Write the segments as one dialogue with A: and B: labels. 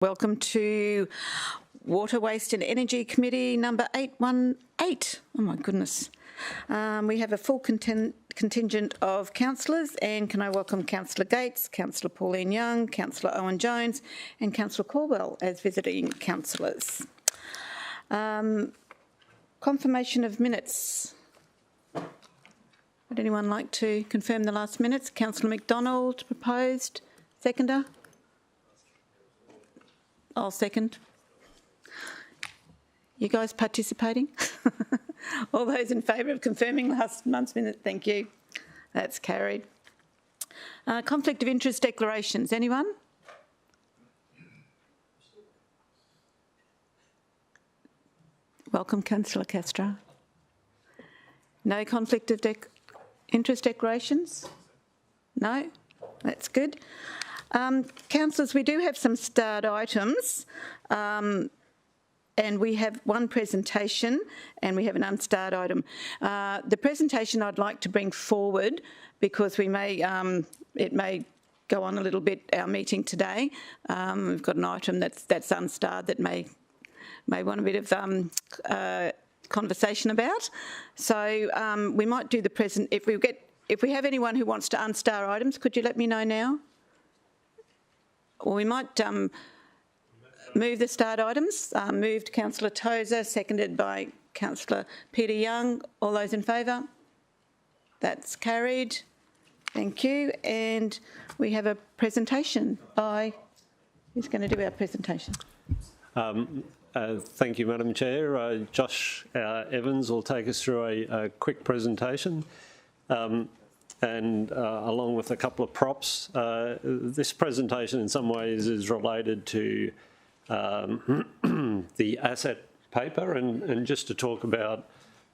A: Welcome to Water, Waste and Energy Committee number 818. Oh my goodness. We have a full contingent of councillors, and can I welcome Councillor Gates, Councillor Pauline Young, Councillor Owen Jones and Councillor Caldwell as visiting councillors. Confirmation of minutes. Would anyone like to confirm the last minutes? Councillor McDonald proposed. Seconder? I'll second. You guys participating? All those in favour of confirming last month's minute, thank you. That's carried. Conflict of interest declarations, anyone? Welcome, Councillor Castro. No conflict of interest declarations? No? That's good. Councillors, we do have some starred items and we have one presentation and we have an unstarred item. The presentation I'd like to bring forward because we may, it may go on a little bit, our meeting today. We've got an item that's unstarred that may want a bit of conversation about. So we might do the present, if we have anyone who wants to unstar items, could you let me know now? Or we might move the starred items. Moved Councillor Tozer, seconded by Councillor Peter Young. All those in favour? That's carried. Thank you. And we have a presentation by... Who's going to do our presentation?
B: Thank you, Madam Chair. Josh Evans will take us through a quick presentation. And along with a couple of props, this presentation in some ways is related to the asset paper and just to talk about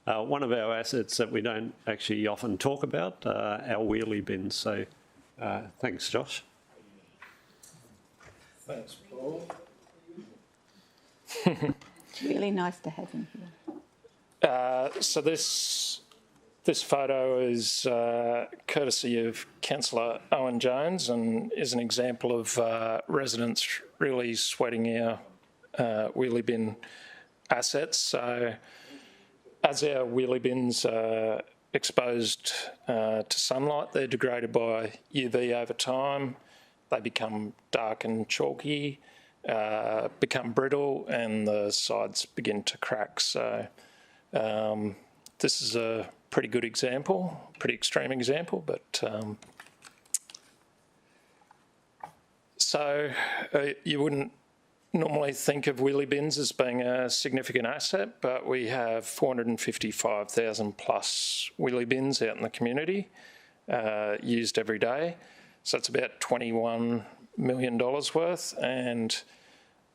B: one of our assets that we don't actually often talk about, our wheelie bins. So thanks, Josh.
C: Thanks, Paul.
A: Really nice to have him here.
C: So this photo is courtesy of Councillor Owen Jones and is an example of residents really sweating our wheelie bin assets. So as our wheelie bins are exposed to sunlight, they're degraded by UV over time. They become dark and chalky, become brittle, and the sides begin to crack. So this is a pretty good example, pretty extreme example, but so you wouldn't normally think of wheelie bins as being a significant asset, but we have 455,000 plus wheelie bins out in the community used every day. So it's about $21 million worth, and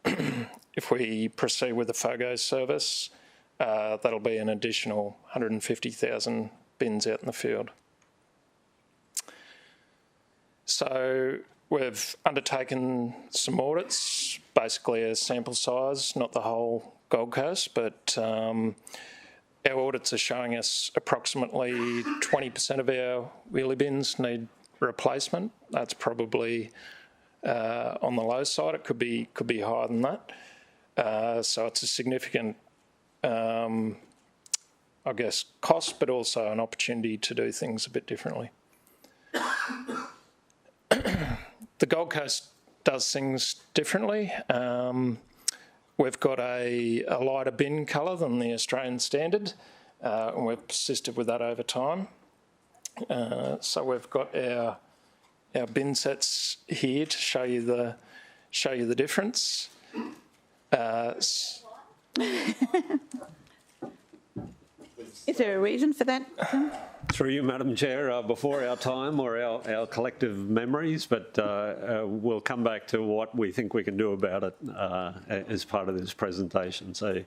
C: if we proceed with the FOGO service, that'll be an additional 150,000 bins out in the field. So we've undertaken some audits, basically a sample size, not the whole Gold Coast, but our audits are showing us approximately 20% of our wheelie bins need replacement. That's probably on the low side. It could be higher than that. So it's a significant I guess, cost, but also an opportunity to do things a bit differently. The Gold Coast does things differently. We've got a lighter bin colour than the Australian standard, and we've persisted with that over time. So we've got our bin sets here to show you the difference.
A: Is there a reason for that?
B: Through you, Madam Chair, before our time or our collective memories, but we'll come back to what we think we can do about it as part of this presentation. So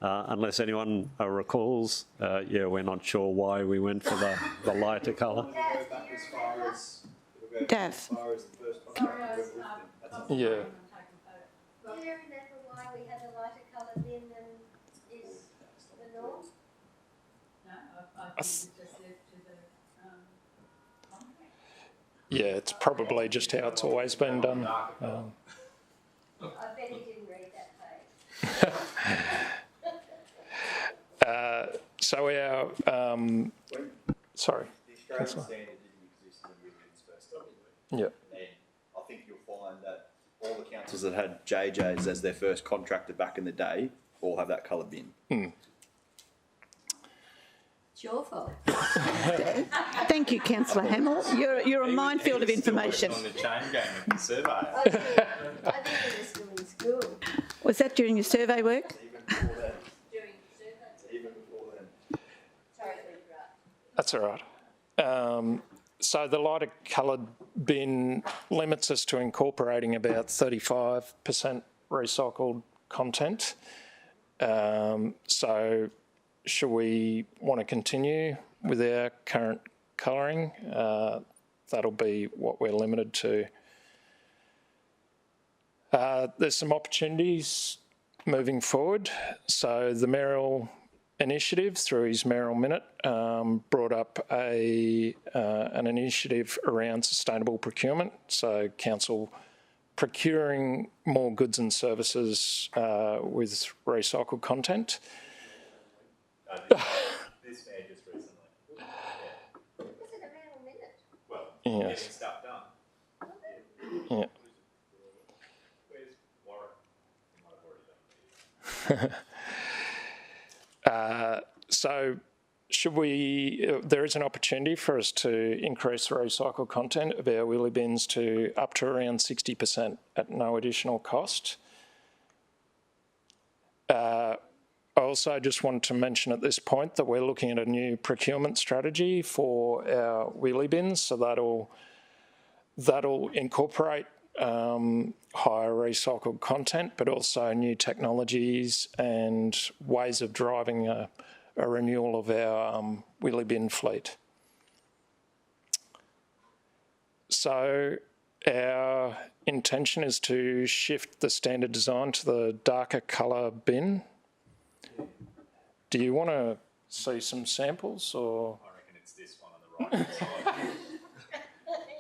B: unless anyone recalls, yeah, we're not sure why we went for the lighter colour.
A: Dav.
C: Yeah.
D: Why we had a lighter colour bin than is the norm?
C: Yeah, it's probably just how it's always been done.
D: I bet
C: So our, sorry.
E: The Australian standard didn't exist when Williams first started.
C: Yeah.
E: And I think you'll find that all the councils that had JJs as their first contractor back in the day all have that colour bin.
D: It's your fault.
A: Thank you, Councillor Hamill. You're a minefield of information.
F: On the chain game with the survey.
D: I think it was still in school.
A: Was that during your survey work?
E: Even before then.
D: During survey.
E: Even before then.
D: Sorry to interrupt.
C: That's all right. So the lighter coloured bin limits us to incorporating about 35% recycled content. So should we want to continue with our current colouring? That'll be what we're limited to. There's some opportunities moving forward. So the mayoral initiative, through his mayoral minute, brought up an initiative around sustainable procurement. So council procuring more goods and services with recycled content.
F: This mayor just recently.
D: Was it around a minute?
F: Well,
C: Yes.
F: getting stuff done.
C: Yeah.
F: Where's Warwick? He might have already done these.
C: So should we, there is an opportunity for us to increase the recycled content of our wheelie bins to up to around 60% at no additional cost. I also just wanted to mention at this point that we're looking at a new procurement strategy for our wheelie bins, so that'll incorporate higher recycled content, but also new technologies and ways of driving a renewal of our wheelie bin fleet. So our intention is to shift the standard design to the darker colour bin. Do you want to see some samples, or?
F: I reckon it's this one on the right side.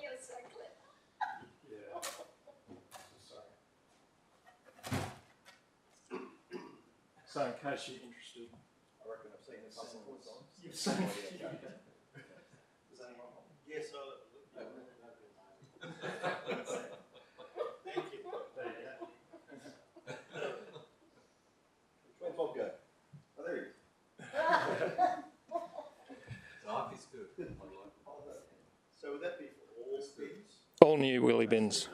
D: You're so clever.
C: So in case you're interested.
E: I reckon I've seen this a couple of times.
C: You've seen it.
E: Yes, Thank you. Where's Bob go? Oh, there he is.
F: Life is good.
E: So would that be for all bins?
C: All new wheelie bins.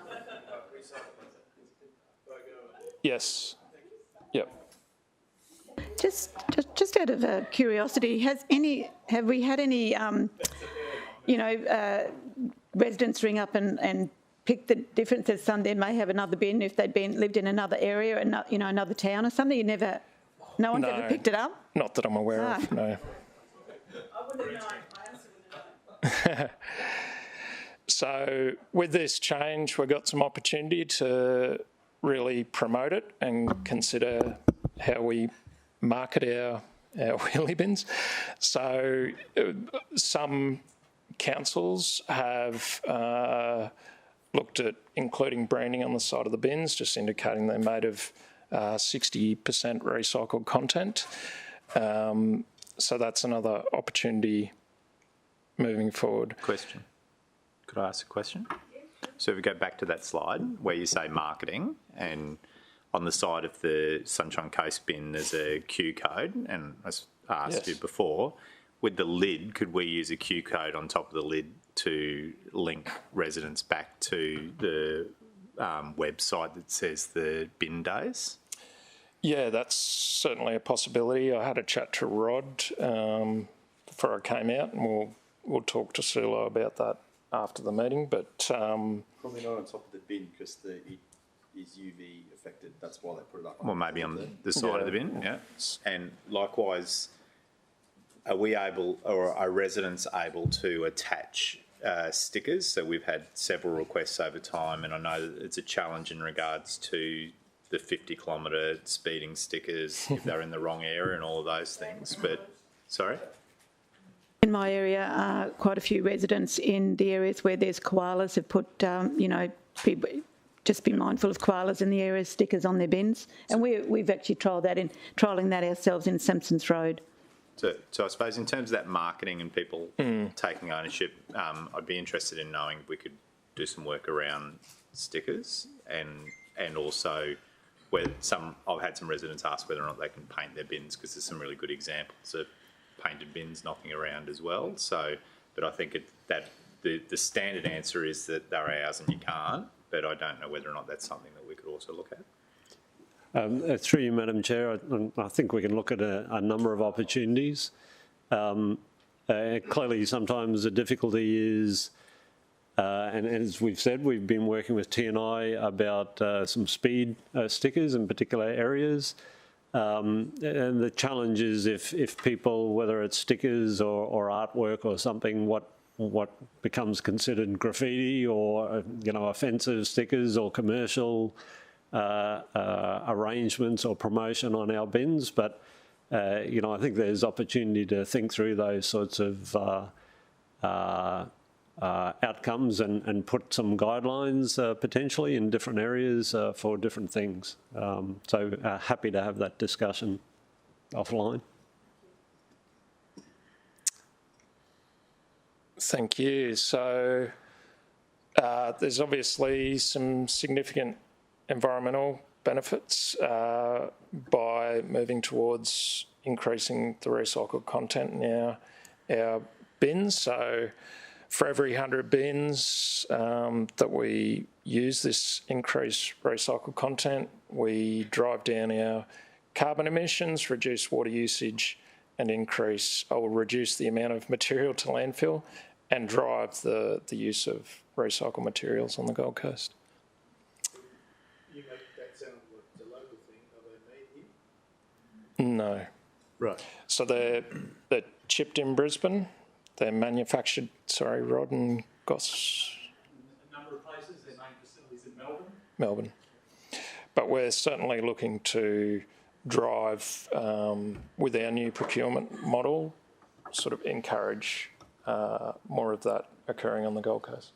C: Yes. Yep.
A: Just out of curiosity, have we had any, residents ring up and pick the differences? Some there may have another bin if they'd lived in another area and another town or something. No one's ever picked it up.
C: Not that I'm aware of. No.
G: I wouldn't know. I honestly wouldn't know.
C: So with this change, we've got some opportunity to really promote it and consider how we market our wheelie bins. So some councils have looked at including branding on the side of the bins, just indicating they're made of 60% recycled content. So that's another opportunity moving forward.
F: Question. Could I ask a question? So if we go back to that slide where you say marketing, and on the side of the Sunshine Coast bin there's a Q code, and as I asked you before, with the lid, could we use a Q code on top of the lid to link residents back to the website that says the bin days?
C: Yeah, that's certainly a possibility. I had a chat to Rod before I came out, and we'll talk to Sula about that after the meeting. But
E: Probably not on top of the bin because it is UV affected. That's why they put it up.
F: Well, maybe on the side of the bin, yeah. And likewise, are we able, or are residents able to attach stickers? So we've had several requests over time, and I know that it's a challenge in regards to the 50-kilometre speeding stickers if they're in the wrong area and all of those things. But, sorry?
A: In my area, quite a few residents in the areas where there's koalas have put, just be mindful of koalas in the area, stickers on their bins. And we've actually trialling that ourselves in Simpsons Road.
F: So I suppose in terms of that marketing and people taking ownership, I'd be interested in knowing if we could do some work around stickers and also where I've had some residents ask whether or not they can paint their bins, because there's some really good examples of painted bins knocking around as well. So, but I think the standard answer is that they're ours and you can't, but I don't know whether or not that's something that we could also look at.
B: Through you, Madam Chair, I think we can look at a number of opportunities. Clearly, sometimes the difficulty is, and as we've said, we've been working with TNI about some speed stickers in particular areas. And the challenge is if people, whether it's stickers or artwork or something, what becomes considered graffiti or offensive stickers or commercial arrangements or promotion on our bins. But I think there's opportunity to think through those sorts of outcomes and put some guidelines potentially in different areas for different things. So happy to have that discussion offline.
C: Thank you. So there's obviously some significant environmental benefits by moving towards increasing the recycled content in our bins. So for every 100 bins that we use this increased recycled content, we drive down our carbon emissions, reduce water usage, and reduce the amount of material to landfill, and drive the use of recycled materials on the Gold Coast.
H: You make that sound like it's a local thing. Are they made here?
C: No.
H: Right.
C: So they're chipped in Brisbane. They're manufactured, Rod and Goss.
H: A number of places, their main facilities in Melbourne.
C: Melbourne. But we're certainly looking to drive, with our new procurement model, sort of encourage more of that occurring on the Gold Coast.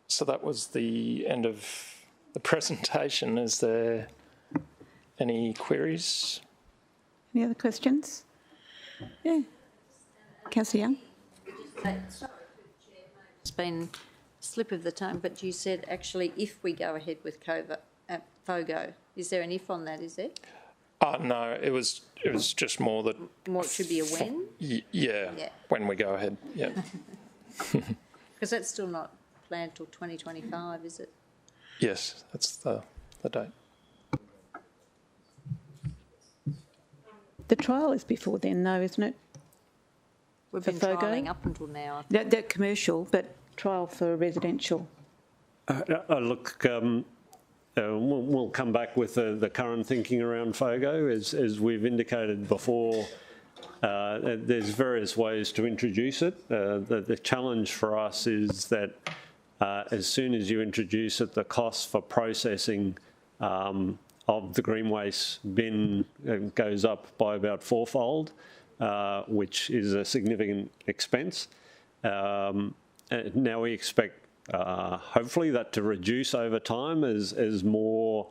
C: So that was the end of the presentation. Is there any queries?
A: Any other questions? Yeah. Councillor Young?
I: It's been a slip of the tongue, but you said actually if we go ahead with FOGO, is there an if on that, is there?
C: No, it was just more that...
I: More it should be a when?
C: Yeah, when we go ahead, yeah.
I: Because that's still not planned till 2025, is it?
C: Yes, that's the date.
A: The trial is before then, though, isn't it?
I: We've
A: For
I: been
A: FOGO?
I: trialling up until now. I think.
A: That commercial, but trial for residential.
B: Look, we'll come back with the current thinking around FOGO. As we've indicated before, there's various ways to introduce it. The challenge for us is that as soon as you introduce it, the cost for processing of the green waste bin goes up by about fourfold, which is a significant expense. Now we expect hopefully that to reduce over time as more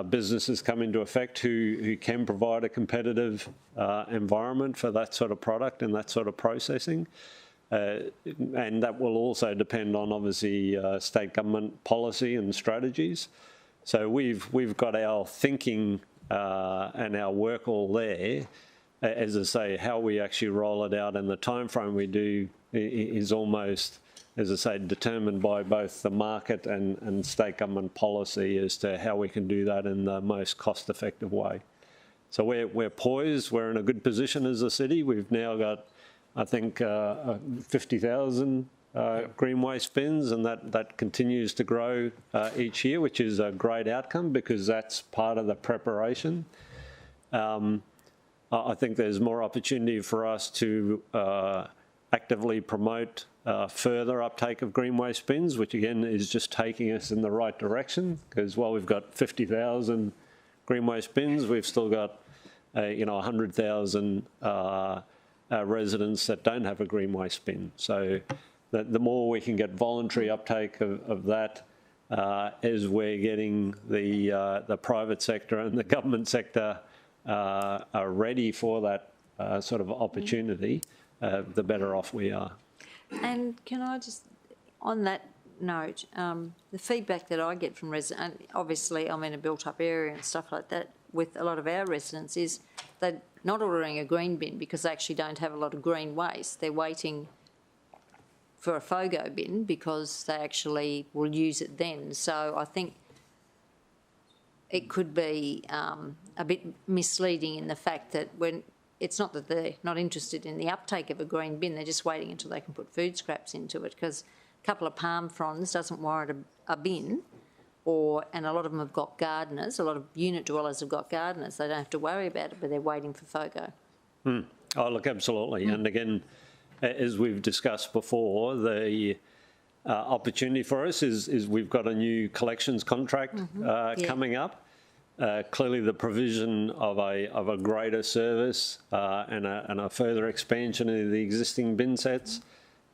B: businesses come into effect who can provide a competitive environment for that sort of product and that sort of processing. And that will also depend on obviously state government policy and strategies. So we've got our thinking and our work all there. As I say, how we actually roll it out and the timeframe we do is almost, as I say, determined by both the market and state government policy as to how we can do that in the most cost-effective way. So we're poised. We're in a good position as a city. We've now got, I think, 50,000 green waste bins, and that continues to grow each year, which is a great outcome because that's part of the preparation. I think there's more opportunity for us to actively promote further uptake of green waste bins, which again is just taking us in the right direction, because while we've got 50,000 green waste bins, we've still got 100,000 residents that don't have a green waste bin. So the more we can get voluntary uptake of that, as we're getting the private sector and the government sector are ready for that sort of opportunity, the better off we are.
I: And can I just, on that note, the feedback that I get from residents, obviously I'm in a built-up area and stuff like that, with a lot of our residents, is they're not ordering a green bin because they actually don't have a lot of green waste. They're waiting for a FOGO bin because they actually will use it then. So I think it could be a bit misleading in the fact that when it's not that they're not interested in the uptake of a green bin, they're just waiting until they can put food scraps into it, because a couple of palm fronds doesn't warrant a bin, and a lot of them have got gardeners, a lot of unit dwellers have got gardeners, they don't have to worry about it, but they're waiting for FOGO.
B: Oh, look, absolutely. And again, as we've discussed before, the opportunity for us is we've got a new collections contract coming up. Clearly, the provision of a greater service and a further expansion of the existing bin sets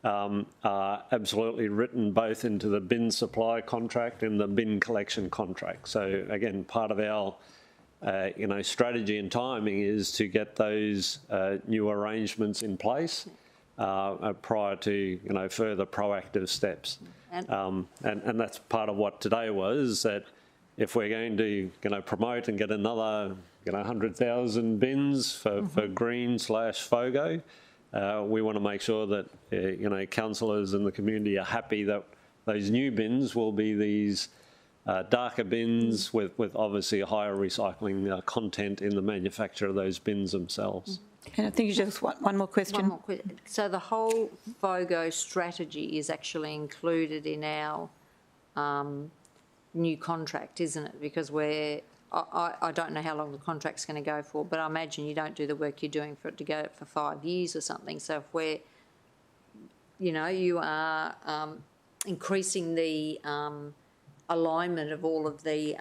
B: are absolutely written both into the bin supply contract and the bin collection contract. So again, part of our strategy and timing is to get those new arrangements in place prior to further proactive steps. And that's part of what today was, that if we're going to promote and get another 100,000 bins for green/FOGO, we want to make sure that councillors and the community are happy that those new bins will be these darker bins with obviously a higher recycling content in the manufacture of those bins themselves.
A: And I think you just want one more question.
I: One more question. So the whole FOGO strategy is actually included in our new contract, isn't it? Because I don't know how long the contract's going to go for, but I imagine you don't do the work you're doing for it to go for 5 years or something. So if you are increasing the alignment of all of the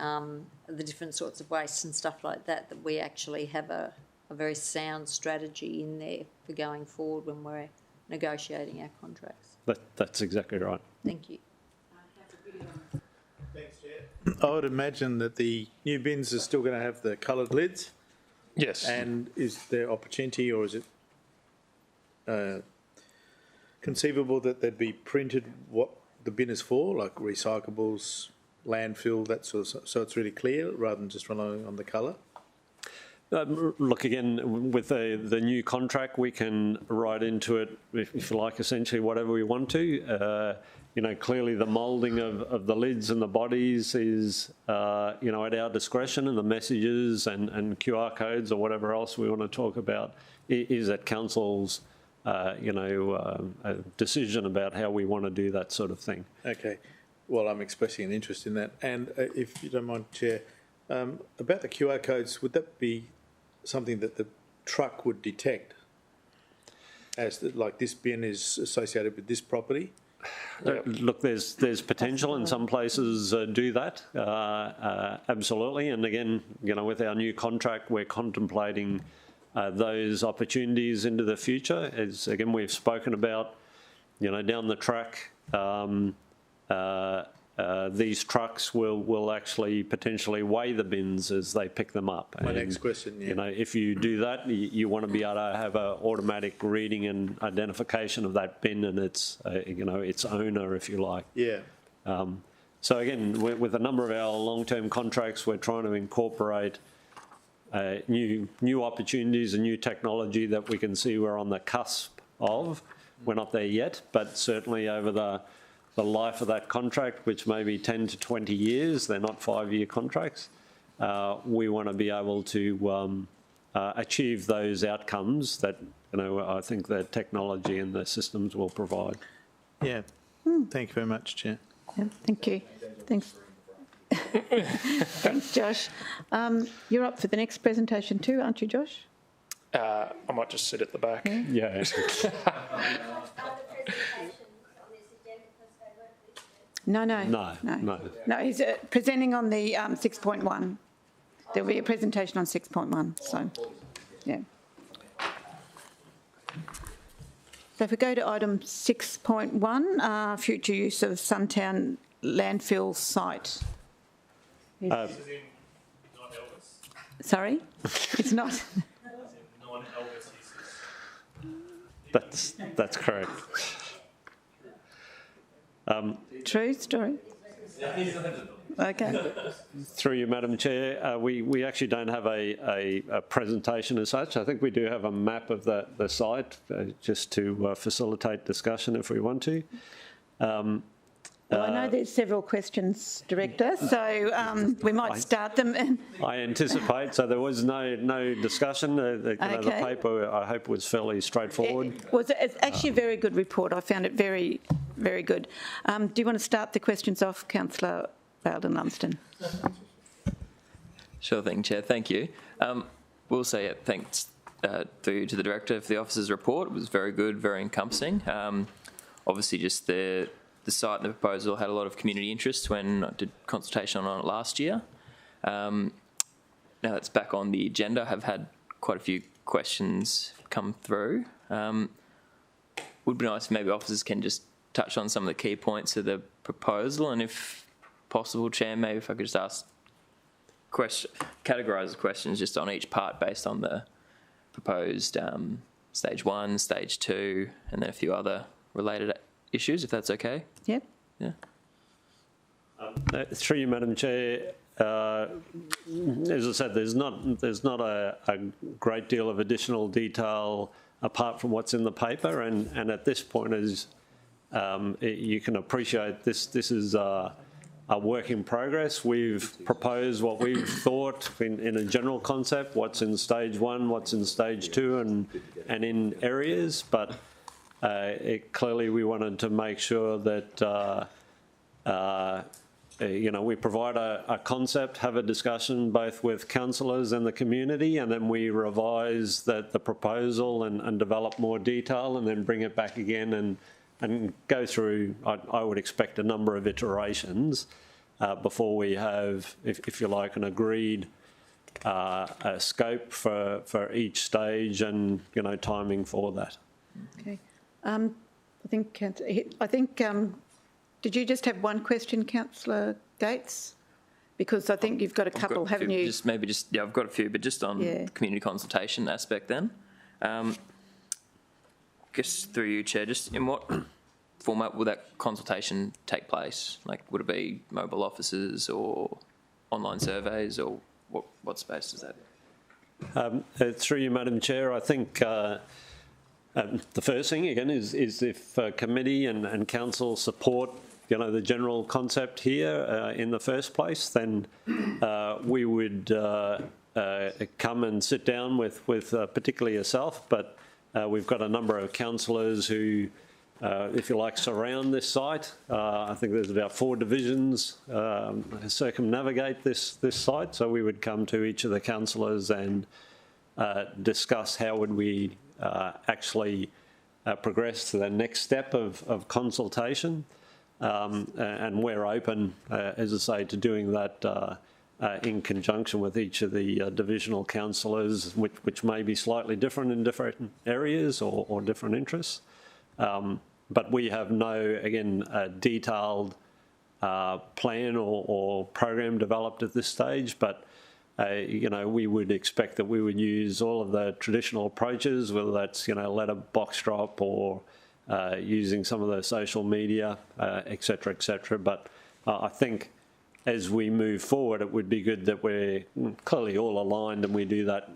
I: different sorts of wastes and stuff like that, that we actually have a very sound strategy in there for going forward when we're negotiating our contracts.
B: That's exactly right.
I: Thank you.
H: Thanks, Chair. I would imagine that the new bins are still going to have the coloured lids.
C: Yes.
H: And is there opportunity, or is it conceivable that they'd be printed what the bin is for, like recyclables, landfill, that sort of, so it's really clear rather than just relying on the colour?
B: Look, again, with the new contract, we can write into it, if you like, essentially whatever we want to. Clearly the moulding of the lids and the bodies is, at our discretion, and the messages and QR codes or whatever else we want to talk about is at council's, decision about how we want to do that sort of thing.
H: Okay. Well, I'm expressing an interest in that. And if you don't mind, Chair, about the QR codes, would that be something that the truck would detect as like this bin is associated with this property?
B: Look, there's potential in some places do that, absolutely. And again, with our new contract, we're contemplating those opportunities into the future. As again, we've spoken about, down the track, these trucks will actually potentially weigh the bins as they pick them up.
H: My next question, yeah.
B: If you do that, you want to be able to have an automatic reading and identification of that bin and its, its owner, if you like.
H: Yeah.
B: So again, with a number of our long-term contracts, we're trying to incorporate new opportunities and new technology that we can see we're on the cusp of. We're not there yet, but certainly over the life of that contract, which may be 10 to 20 years, they're not 5-year contracts, we want to be able to achieve those outcomes that, I think the technology and the systems will provide.
H: Yeah. Thank you very much, Chair.
A: Yeah, thank you. Thanks. Thanks, Josh. You're up for the next presentation too, aren't you, Josh?
C: I might just sit at the back.
B: Yeah.
D: Are the presentations on this agenda because they weren't listed?
A: No, he's presenting on the 6.1. There'll be a presentation on 6.1, so, yeah. So if we go to item 6.1, future use of Suntown landfill site.
J: This is in not Elvis.
A: Sorry? It's not?
J: As in non-Elvis uses.
B: That's correct.
A: True story? Okay.
B: Through you, Madam Chair, we actually don't have a presentation as such. I think we do have a map of the site just to facilitate discussion if we want to.
A: Well, I know there's several questions, Director, so we might start them.
B: I anticipate, so there was no discussion. The paper, I hope, was fairly straightforward.
A: It's actually a very good report. I found it very, very good. Do you want to start the questions off, Councillor Bowden-Lumsden?
K: Sure thing, Chair. Thank you. We'll say thanks to the Director for the officer's report. It was very good, very encompassing. Obviously, just the site and the proposal had a lot of community interest when I did consultation on it last year. Now that's back on the agenda, I have had quite a few questions come through. Would be nice if maybe officers can just touch on some of the key points of the proposal, and if possible, Chair, maybe if I could just ask categorise the questions just on each part based on the proposed stage 1, stage 2, and then a few other related issues, if that's okay.
A: Yep.
K: Yeah.
B: Through you, Madam Chair, as I said, there's not a great deal of additional detail apart from what's in the paper, and at this point, as you can appreciate, this is a work in progress. We've proposed what we've thought in a general concept, what's in stage 1, what's in stage 2, and in areas, but clearly we wanted to make sure that we provide a concept, have a discussion both with councillors and the community, and then we revise the proposal and develop more detail, and then bring it back again and go through, I would expect, a number of iterations before we have, if you like, an agreed a scope for each stage and, timing for that.
A: Okay. I think, did you just have one question, Councillor Gates? Because I think you've got a couple, haven't you?
K: Yeah, I've got a few, but just on the community consultation aspect then. Guess through you, Chair, just in what format will that consultation take place? Like, would it be mobile offices or online surveys, or what space is that?
B: Through you, Madam Chair, I think the first thing, again, is if committee and council support, the general concept here in the first place, then we would come and sit down with particularly yourself, but we've got a number of councillors who, if you like, surround this site. I think there's about 4 divisions circumnavigate this site, so we would come to each of the councillors and discuss how would we actually progress to the next step of consultation, and we're open, as I say, to doing that in conjunction with each of the divisional councillors, which may be slightly different in different areas or different interests. But we have no, again, detailed plan or program developed at this stage, but we would expect that we would use all of the traditional approaches, whether that's, letter box drop or using some of the social media, et cetera, but I think as we move forward, it would be good that we're clearly all aligned and we do that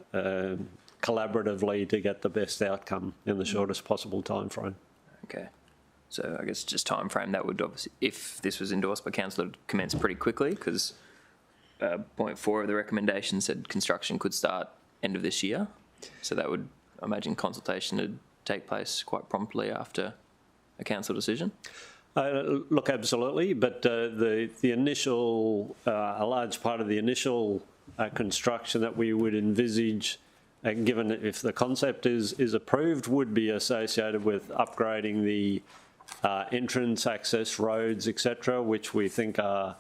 B: collaboratively to get the best outcome in the shortest possible time frame.
K: Okay. So I guess just time frame, that would obviously, if this was endorsed by council, it would commence pretty quickly, because point 4 of the recommendation said construction could start end of this year. So that would, I imagine, consultation would take place quite promptly after a council decision.
B: Look, absolutely, but the initial, a large part of the initial construction that we would envisage, given if the concept is approved, would be associated with upgrading the entrance, access roads, etc., which we think are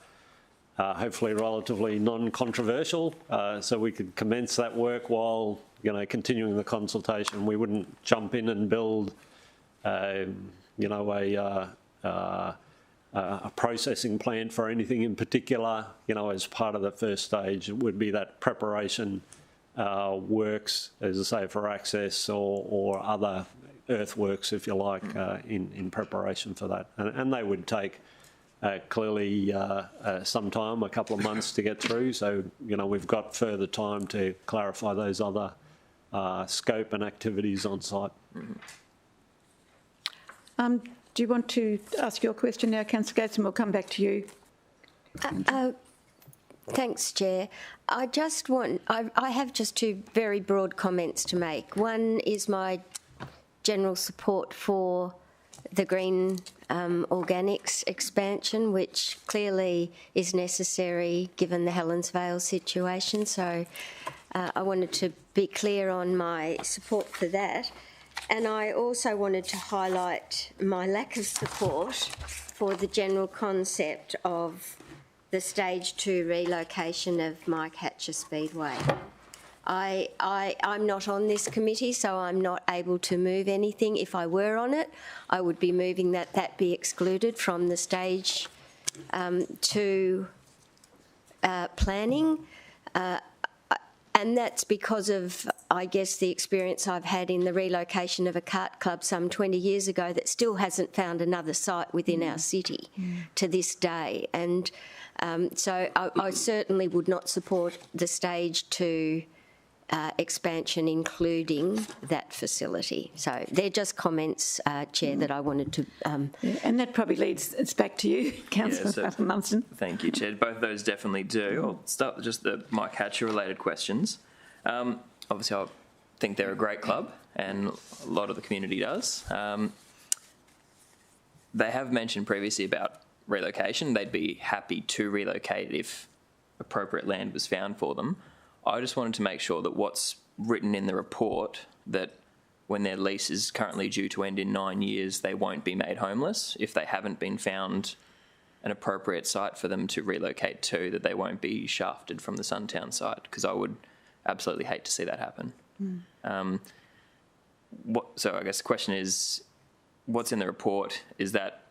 B: hopefully relatively non-controversial. So we could commence that work while continuing the consultation. We wouldn't jump in and build a a processing plant for anything in particular, as part of the first stage. It would be that preparation works, as I say, for access or other earthworks, if you like, in preparation for that. And they would take clearly some time, a couple of months to get through. So, we've got further time to clarify those other scope and activities on site.
A: Do you want to ask your question now, Councillor Gates, and we'll come back to you?
L: Thanks, Chair. I have just two very broad comments to make. One is my general support for the green organics expansion, which clearly is necessary given the Helensvale situation. So I wanted to be clear on my support for that. And I also wanted to highlight my lack of support for the general concept of the Stage 2 relocation of Mike Hatcher Speedway. I'm not on this committee, so I'm not able to move anything. If I were on it, I would be moving that be excluded from the Stage 2 planning. And that's because of, I guess, the experience I've had in the relocation of a kart club some 20 years ago that still hasn't found another site within our city to this day. And so I certainly would not support the Stage 2 expansion, including that facility. So they're just comments, Chair, that I wanted to...
A: and that probably leads us back to you, Councillor Munson.
K: Thank you, Chair. Both of those definitely do. I'll start with just the Mike Hatcher related questions. Obviously, I think they're a great club, and a lot of the community does. They have mentioned previously about relocation. They'd be happy to relocate if appropriate land was found for them. I just wanted to make sure that what's written in the report, that when their lease is currently due to end in 9 years, they won't be made homeless if they haven't been found an appropriate site for them to relocate to, that they won't be shafted from the Suntown site, because I would absolutely hate to see that happen. So I guess the question is, what's in the report, is that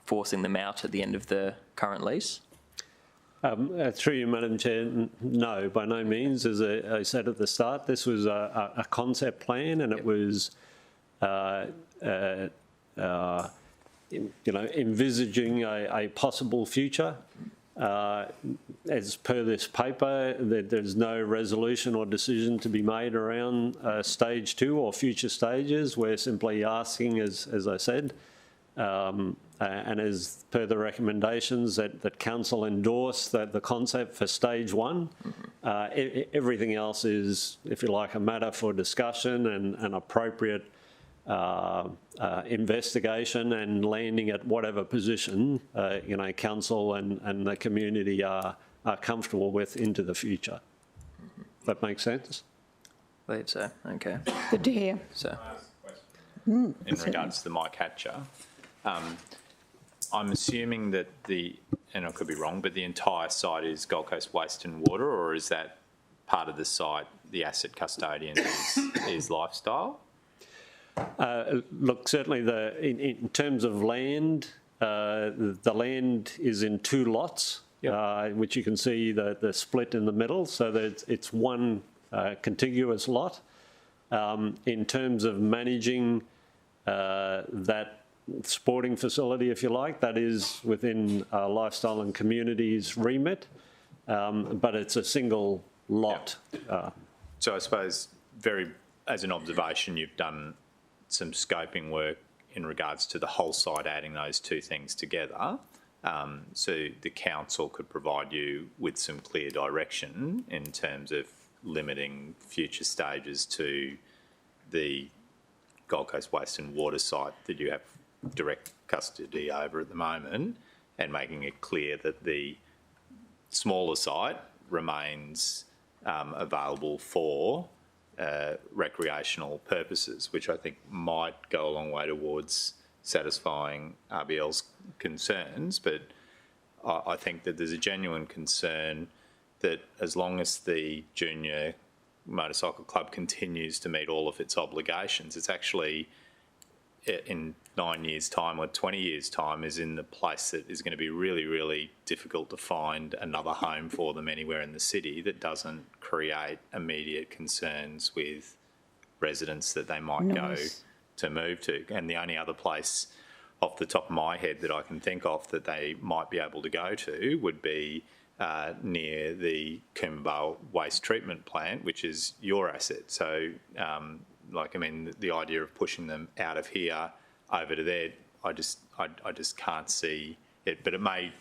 K: forcing them out at the end of the current lease?
B: Through you, Madam Chair, no, by no means. As I said at the start, this was a concept plan, and it was, envisaging a possible future. As per this paper, there's no resolution or decision to be made around Stage 2 or future stages. We're simply asking, as I said, and as per the recommendations that Council endorsed, that the concept for Stage 1, everything else is, if you like, a matter for discussion and appropriate investigation and landing at whatever position, Council and the community are comfortable with into the future. That makes sense?
K: I believe so. Okay.
A: Good to hear.
K: So,
F: in regards to the Mike Hatcher, I'm assuming that and I could be wrong, but the entire site is Gold Coast Waste and Water, or is that part of the site, the asset custodian is Lifestyle?
B: Look, certainly in terms of land, the land is in 2 lots, which you can see the split in the middle, so that it's one contiguous lot. In terms of managing that sporting facility, if you like, that is within Lifestyle and Communities remit, but it's a single lot.
F: So I suppose, as an observation, you've done some scoping work in regards to the whole site, adding those two things together. So the council could provide you with some clear direction in terms of limiting future stages to the Gold Coast Waste and Water site that you have direct custody over at the moment, and making it clear that the smaller site remains available for recreational purposes, which I think might go a long way towards satisfying RBL's concerns. But I think that there's a genuine concern that as long as the Junior Motorcycle Club continues to meet all of its obligations, in 9 years' time or 20 years' time is in the place that is going to be really, really difficult to find another home for them anywhere in the city that doesn't create immediate concerns with residents that they might go to move to. And the only other place off the top of my head that I can think of that they might be able to go to would be near the Coomba waste treatment plant, which is your asset. So, the idea of pushing them out of here over to there, I just can't see it. But it may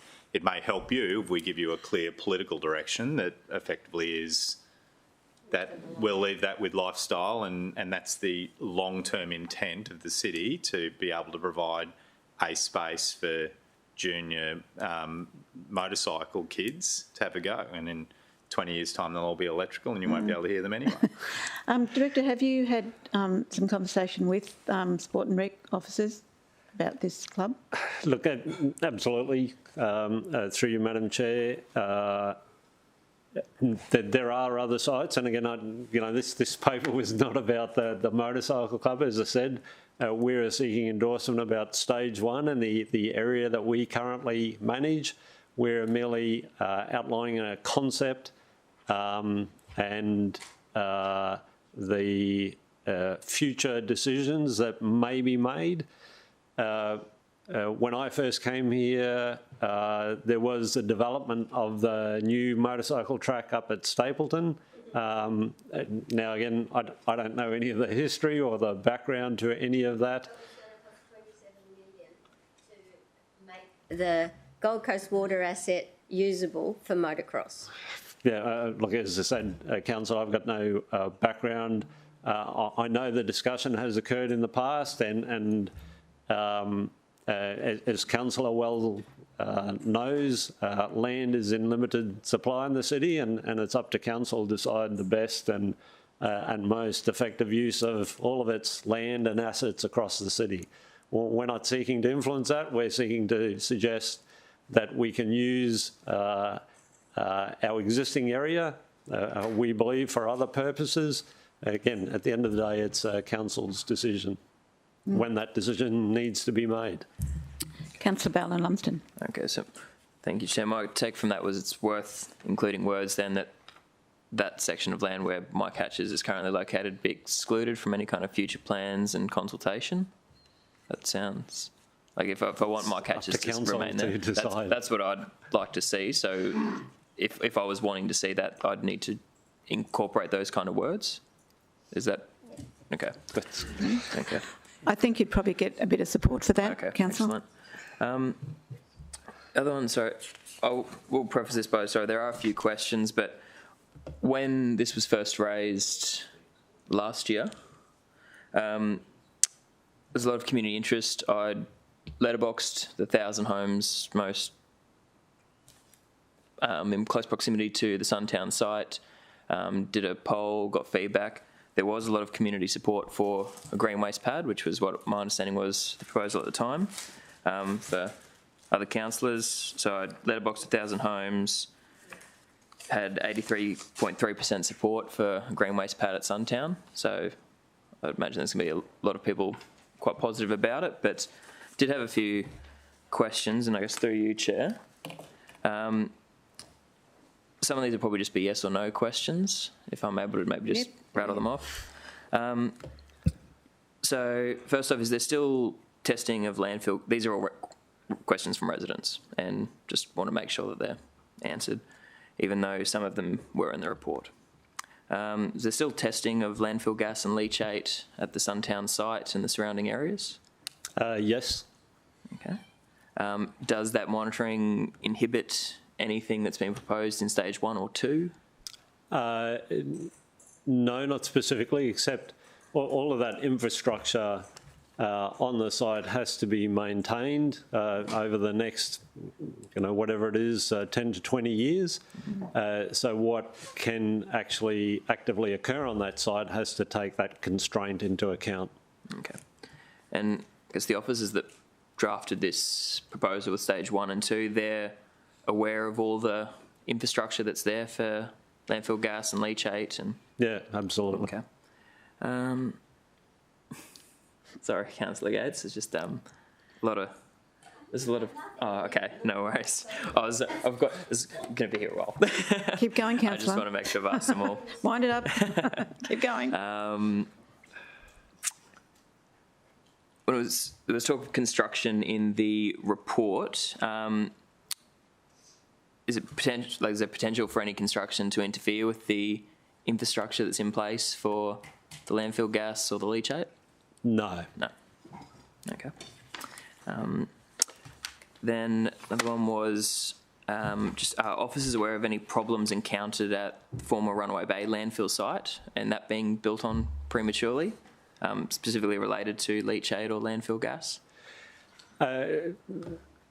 F: help you if we give you a clear political direction that effectively is that we'll leave that with lifestyle, and that's the long-term intent of the city to be able to provide a space for junior motorcycle kids to have a go. And in 20 years' time, they'll all be electrical and you won't be able to hear them anyway.
A: Director, have you had some conversation with Sport and Rec officers about this club?
B: Look, absolutely. Through you, Madam Chair, there are other sites, and again, this paper was not about the motorcycle club, as I said. We're seeking endorsement about stage one and the area that we currently manage. We're merely outlining a concept and the future decisions that may be made. When I first came here, there was the development of the new motorcycle track up at Stapleton. Now, again, I don't know any of the history or the background to any of that.
L: The Gold Coast water asset usable for motocross.
B: Yeah, look, as I said, Council, I've got no background. I know the discussion has occurred in the past, and as Councillor well knows, land is in limited supply in the city, and it's up to Council to decide the best and most effective use of all of its land and assets across the city. Well, we're not seeking to influence that. We're seeking to suggest that we can use our existing area, we believe, for other purposes. Again, at the end of the day, it's Council's decision when that decision needs to be made.
A: Councillor Ballin Lumsden.
K: Okay, so thank you, Chair. My take from that was it's worth including words then that section of land where Mike Hatches is currently located be excluded from any kind of future plans and consultation. That sounds like if I want Mike Hatches to remain there, that's what I'd like to see. So if I was wanting to see that, I'd need to incorporate those kind of words. Is that okay? That's okay.
A: I think you'd probably get a bit of support for that,
K: okay,
A: Councillor.
K: Excellent. Other one, sorry, we'll preface this by, sorry, there are a few questions, but when this was first raised last year, there's a lot of community interest. I'd letterboxed the 1,000 homes most in close proximity to the Suntown site, did a poll, got feedback. There was a lot of community support for a green waste pad, which was what my understanding was the proposal at the time for other councillors. So I letterboxed 1,000 homes, had 83.3% support for a green waste pad at Suntown. So I'd imagine there's going to be a lot of people quite positive about it, but did have a few questions, and I guess through you, Chair. Some of these will probably just be yes or no questions, if I'm able to maybe just rattle them off. So first off, is there still testing of landfill? These are all questions from residents, and just want to make sure that they're answered, even though some of them were in the report. Is there still testing of landfill gas and leachate at the Suntown site and the surrounding areas?
B: Yes.
K: Okay. Does that monitoring inhibit anything that's been proposed in stage 1 or 2?
B: No, not specifically, except all of that infrastructure on the site has to be maintained over the next, whatever it is, 10 to 20 years. So what can actually actively occur on that site has to take that constraint into account.
K: Okay. And I guess the officers that drafted this proposal with stage 1 and 2, they're aware of all the infrastructure that's there for landfill gas and leachate and...
B: Yeah, absolutely.
K: Okay. Sorry, Councillor Gates. It's just a lot of. There's a lot of. Oh, okay, no worries. I've got. It's going to be here a while.
A: Keep going, Councillor.
K: I just want to make sure I've asked them all.
A: Wind it up. Keep going.
K: When there was talk of construction in the report, is there potential for any construction to interfere with the infrastructure that's in place for the landfill gas or the leachate?
B: No.
K: No. Okay. Then another one was just are officers aware of any problems encountered at the former Runaway Bay landfill site and that being built on prematurely, specifically related to leachate or landfill gas?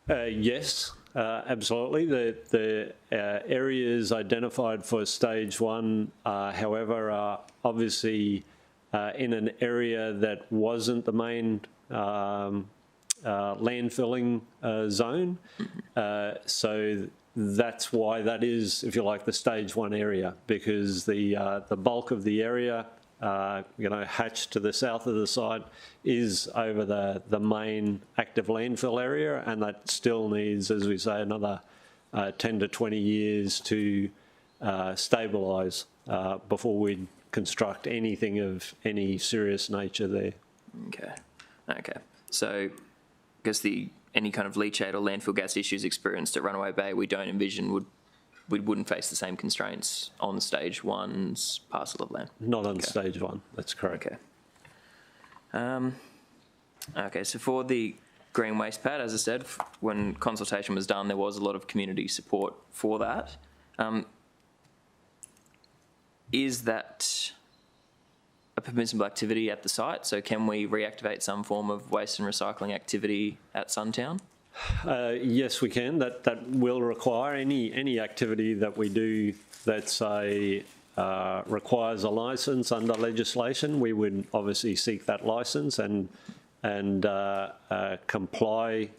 B: Yes, absolutely. The areas identified for stage 1, however, are obviously in an area that wasn't the main landfilling zone. So that's why that is, if you like, the stage 1 area, because the bulk of the area, hatched to the south of the site, is over the main active landfill area, and that still needs, as we say, another 10 to 20 years to stabilise before we construct anything of any serious nature there.
K: Okay. So I guess any kind of leachate or landfill gas issues experienced at Runaway Bay, we don't envision we wouldn't face the same constraints on stage 1's parcel of land.
B: Not on stage 1, that's correct.
K: Okay, so for the green waste pad, as I said, when consultation was done, there was a lot of community support for that. Is that a permissible activity at the site? So can we reactivate some form of waste and recycling activity at Suntown?
B: Yes, we can. That will require any activity that we do that's requires a licence under legislation. We would obviously seek that licence and comply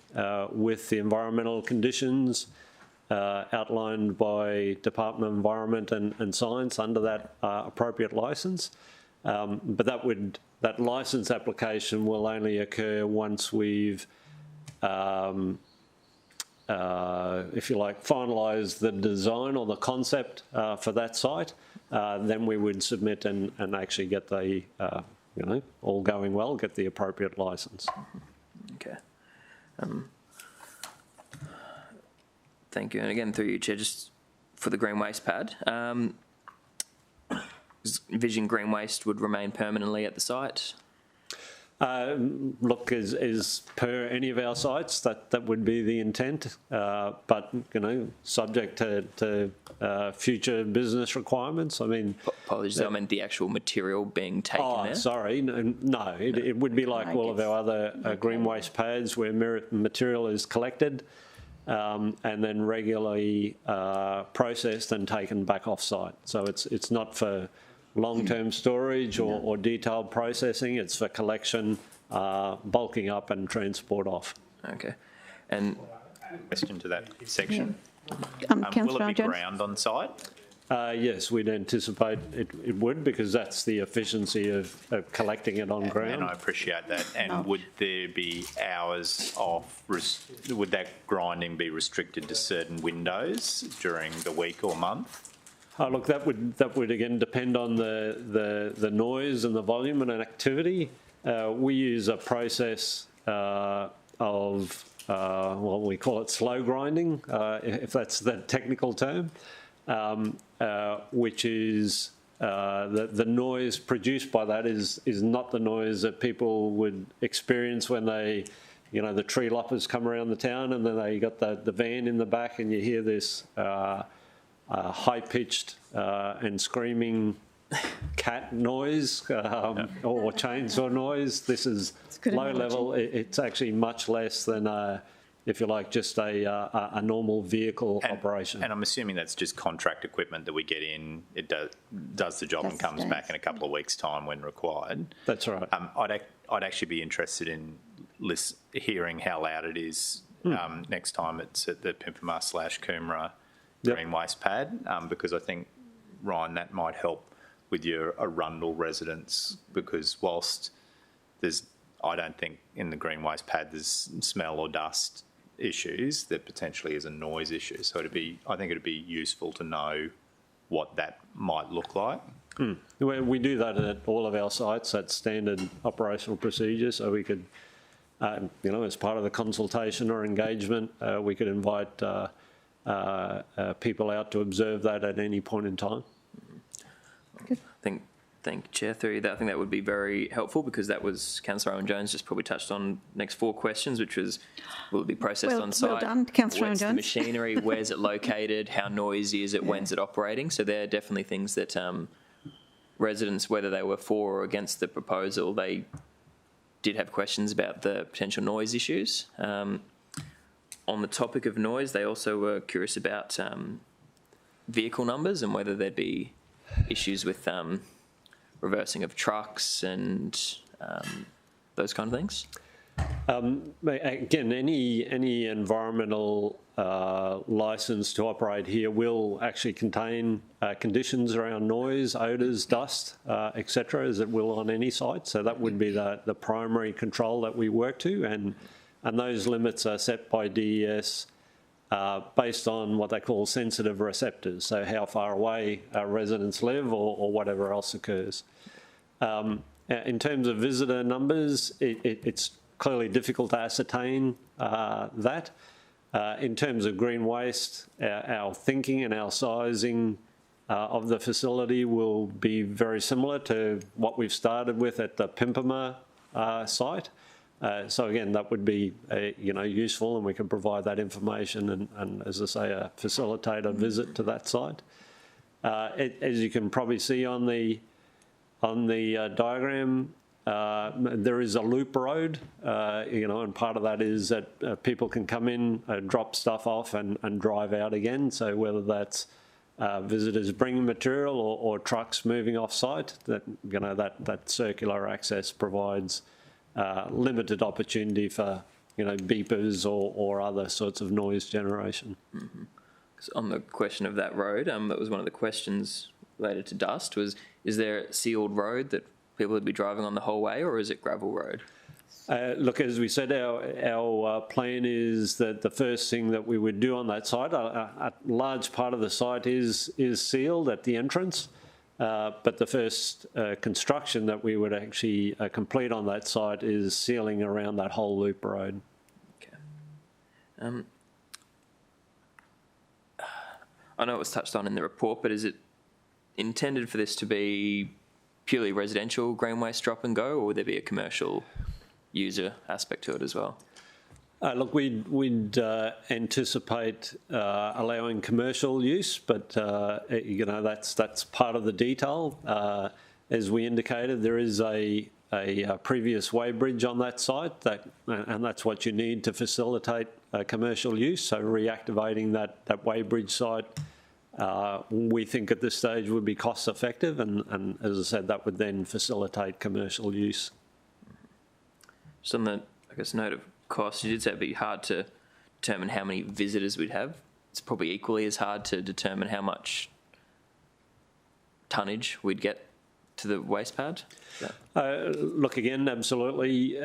B: with the environmental conditions outlined by Department of Environment and Science under that appropriate licence. But that licence application will only occur once we've if you like, finalise the design or the concept for that site, then we would submit and actually get the, all going well, get the appropriate licence.
K: Okay. Thank you. And again, through you, Chair, just for the green waste pad, Vision Green Waste would remain permanently at the site?
B: Look, as per any of our sites, that would be the intent, but, subject to future business requirements. I mean...
K: Apologies, I meant the actual material being taken there.
B: Sorry, no, it would be like all of our other green waste pads where material is collected and then regularly processed and taken back off-site. So it's not for long-term storage or detailed processing. It's for collection, bulking up and transport off.
K: Okay. And
F: question to that section.
A: Councillor
F: will it be
A: Jones?
F: ground on site?
B: Yes, we'd anticipate it would, because that's the efficiency of collecting it on ground.
F: And I appreciate that. And would there be hours of, would that grinding be restricted to certain windows during the week or month?
B: Look, that would again depend on the noise and the volume and activity. We use a process of we call it slow grinding, if that's the technical term, which is the noise produced by that is not the noise that people would experience when they, the tree loppers come around the town and then they got the van in the back and you hear this high-pitched and screaming cat noise or chainsaw noise. This is low level. It's actually much less than, if you like, just a normal vehicle operation.
F: And I'm assuming that's just contract equipment that we get in. It does the job and comes back in a couple of weeks' time when required.
B: That's right.
F: I'd actually be interested in hearing how loud it is next time it's at the Pimpama/Coomera green waste pad, because I think, Ryan, that might help with your Arundel residents, because whilst I don't think in the green waste pad there's smell or dust issues. There potentially is a noise issue. So I think it'd be useful to know what that might look like.
B: We do that at all of our sites. That's standard operational procedure. So we could, as part of the consultation or engagement, we could invite people out to observe that at any point in time.
K: Thank you, Chair. Through that, I think that would be very helpful, because that was Councillor Owen-Jones just probably touched on next 4 questions, which was, will it be processed on site?
A: Well done, Councillor
K: What's the
A: Owen-Jones.
K: machinery? Where's it located? How noisy is it? When's it operating? So they're definitely things that residents, whether they were for or against the proposal, they did have questions about the potential noise issues. On the topic of noise, they also were curious about vehicle numbers and whether there'd be issues with reversing of trucks and those kind of things.
B: Again, any environmental licence to operate here will actually contain conditions around noise, odours, dust, etc., as it will on any site. So that would be the primary control that we work to, and those limits are set by DES based on what they call sensitive receptors, so how far away residents live or whatever else occurs. In terms of visitor numbers, it's clearly difficult to ascertain that. In terms of green waste, our thinking and our sizing of the facility will be very similar to what we've started with at the Pimpama site. So again, that would be useful, and we can provide that information and as I say, facilitate a visit to that site. As you can probably see on the diagram, there is a loop road, and part of that is that people can come in, drop stuff off, and drive out again. So whether that's visitors bringing material or trucks moving off site, that circular access provides limited opportunity for beepers or other sorts of noise generation.
K: Mm-hmm. On the question of that road, that was one of the questions related to dust. Is there a sealed road that people would be driving on the whole way, or is it gravel road?
B: Look, as we said, our plan is that the first thing that we would do on that site, a large part of the site is sealed at the entrance, but the first construction that we would actually complete on that site is sealing around that whole loop road.
K: Okay. I know it was touched on in the report, but is it intended for this to be purely residential green waste drop and go, or would there be a commercial user aspect to it as well?
B: Look, we'd anticipate allowing commercial use, but that's part of the detail. As we indicated, there is a previous weighbridge on that site, and that's what you need to facilitate commercial use. So reactivating that weighbridge site, we think at this stage would be cost effective, and as I said, that would then facilitate commercial use.
K: Just on the, note of cost, you did say it'd be hard to determine how many visitors we'd have. It's probably equally as hard to determine how much tonnage we'd get to the waste pad?
B: Look, again, absolutely.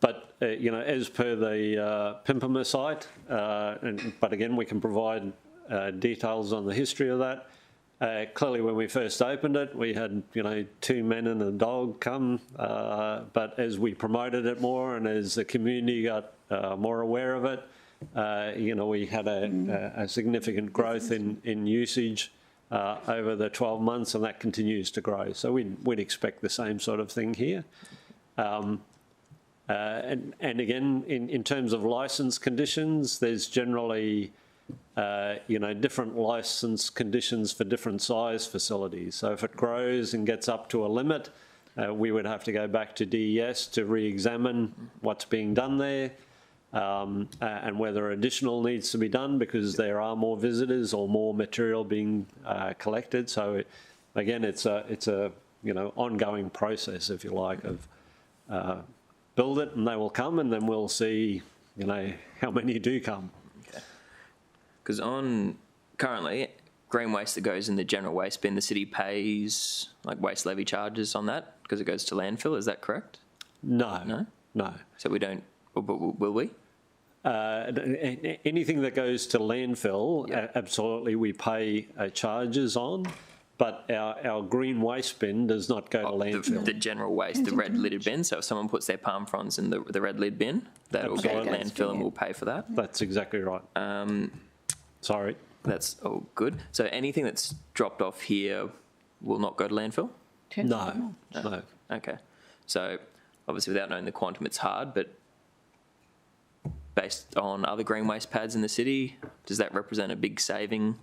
B: But, as per the Pimpama site, but again, we can provide details on the history of that. Clearly, when we first opened it, we had, 2 men and a dog come. But as we promoted it more and as the community got more aware of it, we had a significant growth in usage over the 12 months, and that continues to grow. So we'd expect the same sort of thing here. And again, in terms of licence conditions, there's generally different licence conditions for different size facilities. So if it grows and gets up to a limit, we would have to go back to DES to re-examine what's being done there, and whether additional needs to be done because there are more visitors or more material being collected. So again, it's a ongoing process, if you like, of build it and they will come, and then we'll see how many do come.
K: Because currently, green waste that goes in the general waste bin, the city pays waste levy charges on that because it goes to landfill. Is that correct?
B: No. no.
K: So we don't, will we?
B: Anything that goes to landfill, absolutely, we pay charges on, but our green waste bin does not go to landfill.
K: The general waste, the red lidded bin. So if someone puts their palm fronds in the red lid bin, that will go to landfill and we'll pay for that.
B: That's exactly right. Sorry.
K: That's all good. So anything that's dropped off here will not go to landfill?
B: No.
K: Okay. So obviously without knowing the quantum, it's hard, but based on other green waste pads in the city, does that represent a big saving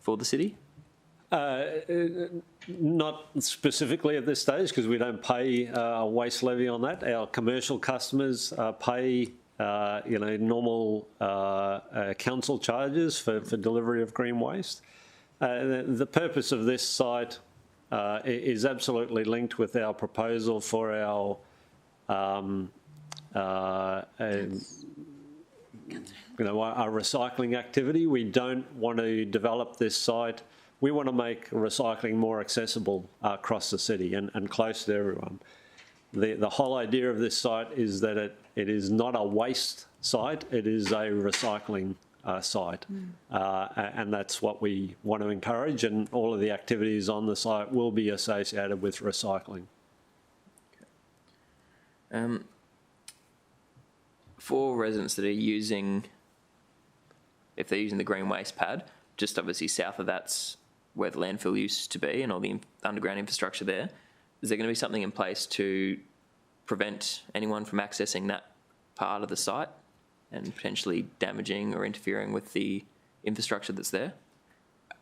K: for the city?
B: Not specifically at this stage because we don't pay a waste levy on that. Our commercial customers pay normal council charges for delivery of green waste. The purpose of this site is absolutely linked with our proposal for our our recycling activity. We don't want to develop this site. We want to make recycling more accessible across the city and close to everyone. The whole idea of this site is that it is not a waste site, it is a recycling site. And that's what we want to encourage, and all of the activities on the site will be associated with recycling.
K: For residents that are using, if they're using the green waste pad, just obviously south of that's where the landfill used to be and all the underground infrastructure there, is there going to be something in place to prevent anyone from accessing that part of the site and potentially damaging or interfering with the infrastructure that's there?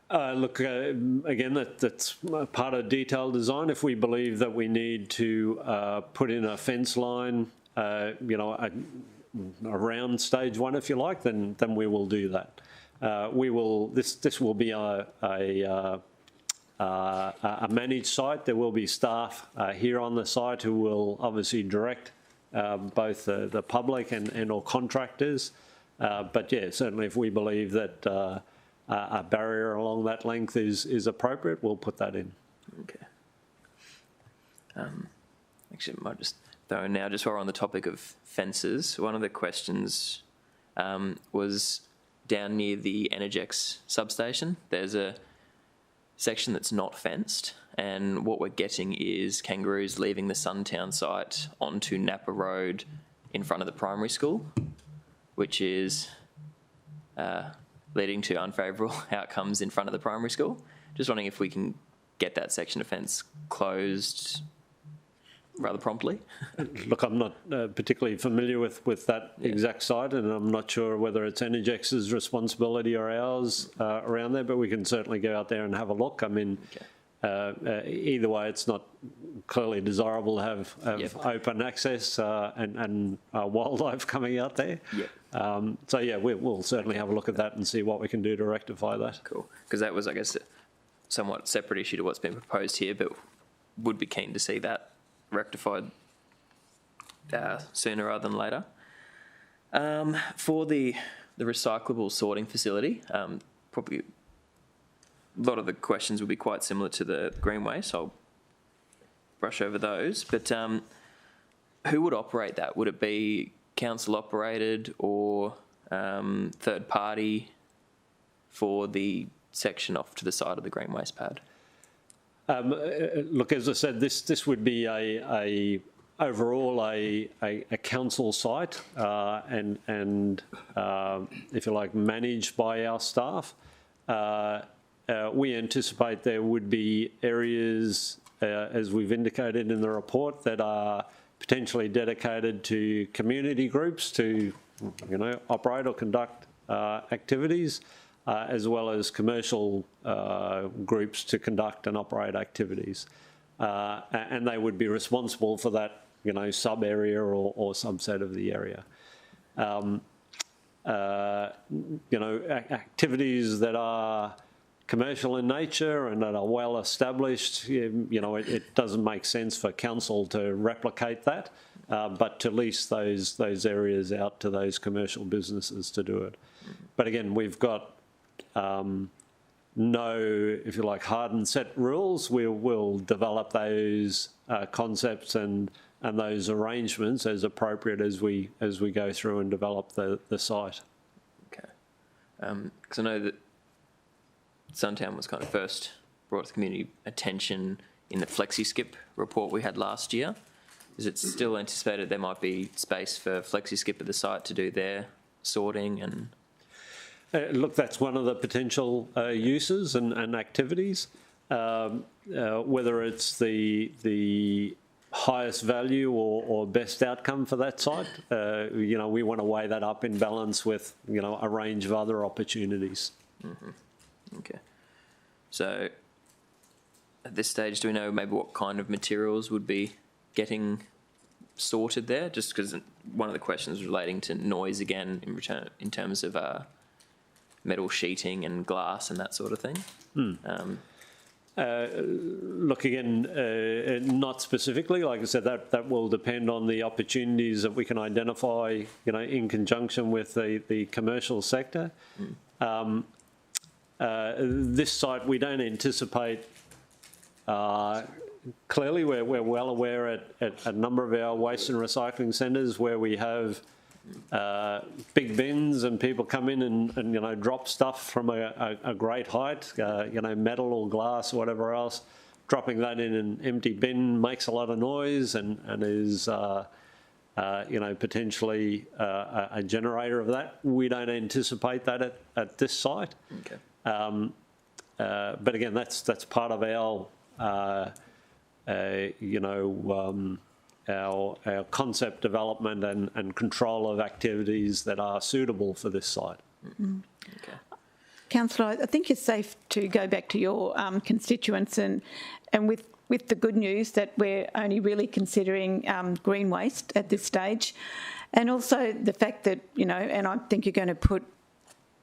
B: Look, again, that's part of detailed design. If we believe that we need to put in a fence line, around stage one, if you like, then we will do that. We will. This will be a managed site. There will be staff here on the site who will obviously direct both the public and or contractors. But yeah, certainly if we believe that a barrier along that length is appropriate, we'll put that in.
K: Okay. Actually, I might just throw in now, just while we're on the topic of fences, one of the questions was down near the Energex substation. There's a section that's not fenced, and what we're getting is kangaroos leaving the Suntown site onto Napa Road in front of the primary school, which is leading to unfavourable outcomes in front of the primary school. Just wondering if we can get that section of fence closed rather promptly.
B: Look, I'm not particularly familiar with that exact site, and I'm not sure whether it's Energex's responsibility or ours around there, but we can certainly go out there and have a look. I mean, either way, it's not clearly desirable to have open access and wildlife coming out there. So yeah, we'll certainly have a look at that and see what we can do to rectify that.
K: Cool, because that was, I guess, a somewhat separate issue to what's been proposed here, but would be keen to see that rectified sooner rather than later. For the recyclable sorting facility, probably a lot of the questions will be quite similar to the green waste, so I'll brush over those. But who would operate that? Would it be council operated or third party for the section off to the side of the green waste pad?
B: Look, as I said, this would be overall a council site and if you like, managed by our staff. We anticipate there would be areas, as we've indicated in the report, that are potentially dedicated to community groups to, operate or conduct activities. As well as commercial groups to conduct and operate activities. And they would be responsible for that, sub-area or subset of the area. Activities that are commercial in nature and that are well established, it doesn't make sense for council to replicate that, but to lease those areas out to those commercial businesses to do it. But again, we've got no, if you like, hard and set rules. We'll develop those concepts and and those arrangements as appropriate as we go through and develop the site.
K: Okay. Because I know that Suntown was kind of first brought to community attention in the FlexiSkip report we had last year. Is it still anticipated there might be space for FlexiSkip at the site to do their sorting and?
B: Look, that's one of the potential uses and activities. Whether it's the highest value or best outcome for that site, we want to weigh that up in balance with, a range of other opportunities.
K: Mm-hmm. Okay. So at this stage, do we know maybe what kind of materials would be getting sorted there? Just because one of the questions relating to noise again in terms of metal sheeting and glass and that sort of thing.
B: Look, again, not specifically. Like I said, that will depend on the opportunities that we can identify, in conjunction with the commercial sector. This site, we don't anticipate. Clearly, we're well aware at a number of our waste and recycling centres where we have big bins and people come in and drop stuff from a great height, metal or glass or whatever else. Dropping that in an empty bin makes a lot of noise and is potentially a generator of that. We don't anticipate that at this site.
K: Okay.
B: But again, that's part of our our concept development and control of activities that are suitable for this site.
A: Mm-hmm.
K: Okay.
A: Councillor, I think it's safe to go back to your constituents and with the good news that we're only really considering green waste at this stage, and also the fact that, and I think you're going to put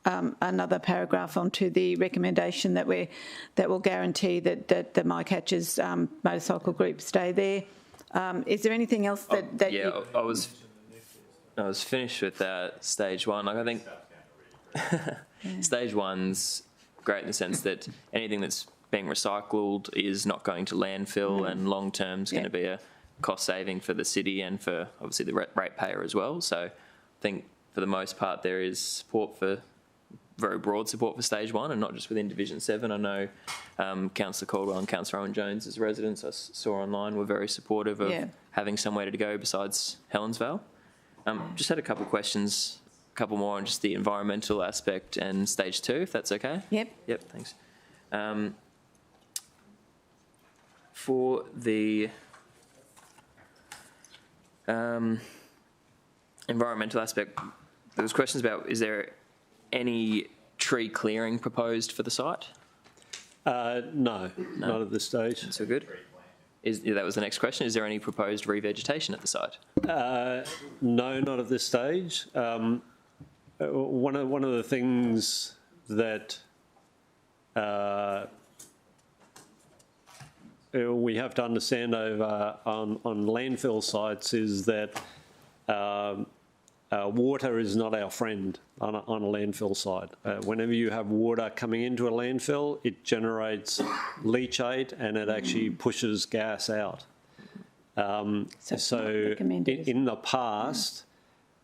A: another paragraph onto the recommendation that will guarantee that the Mycatchers motorcycle group stay there. Is there anything else that
K: yeah, I was finished with stage one. Like, I think stage one's great in the sense that anything that's being recycled is not going to landfill, and long term is going to be a cost saving for the city and for obviously the ratepayer as well. So I think for the most part there is very broad support for stage one, and not just within Division 7. I know Councillor Caldwell and Councillor Owen Jones as residents I saw online were very supportive of having somewhere to go besides Helensvale. Just had a couple of questions, a couple more on just the environmental aspect and stage 2, if that's okay. Yep, thanks. For the environmental aspect, there was questions about, is there any tree clearing proposed for the site?
B: No, not at this stage.
K: So good. That was the next question. Is there any proposed revegetation at the site?
B: No, not at this stage. One of the things that we have to understand on landfill sites is that water is not our friend on a landfill site. Whenever you have water coming into a landfill, it generates leachate and it actually pushes gas out. So in the past,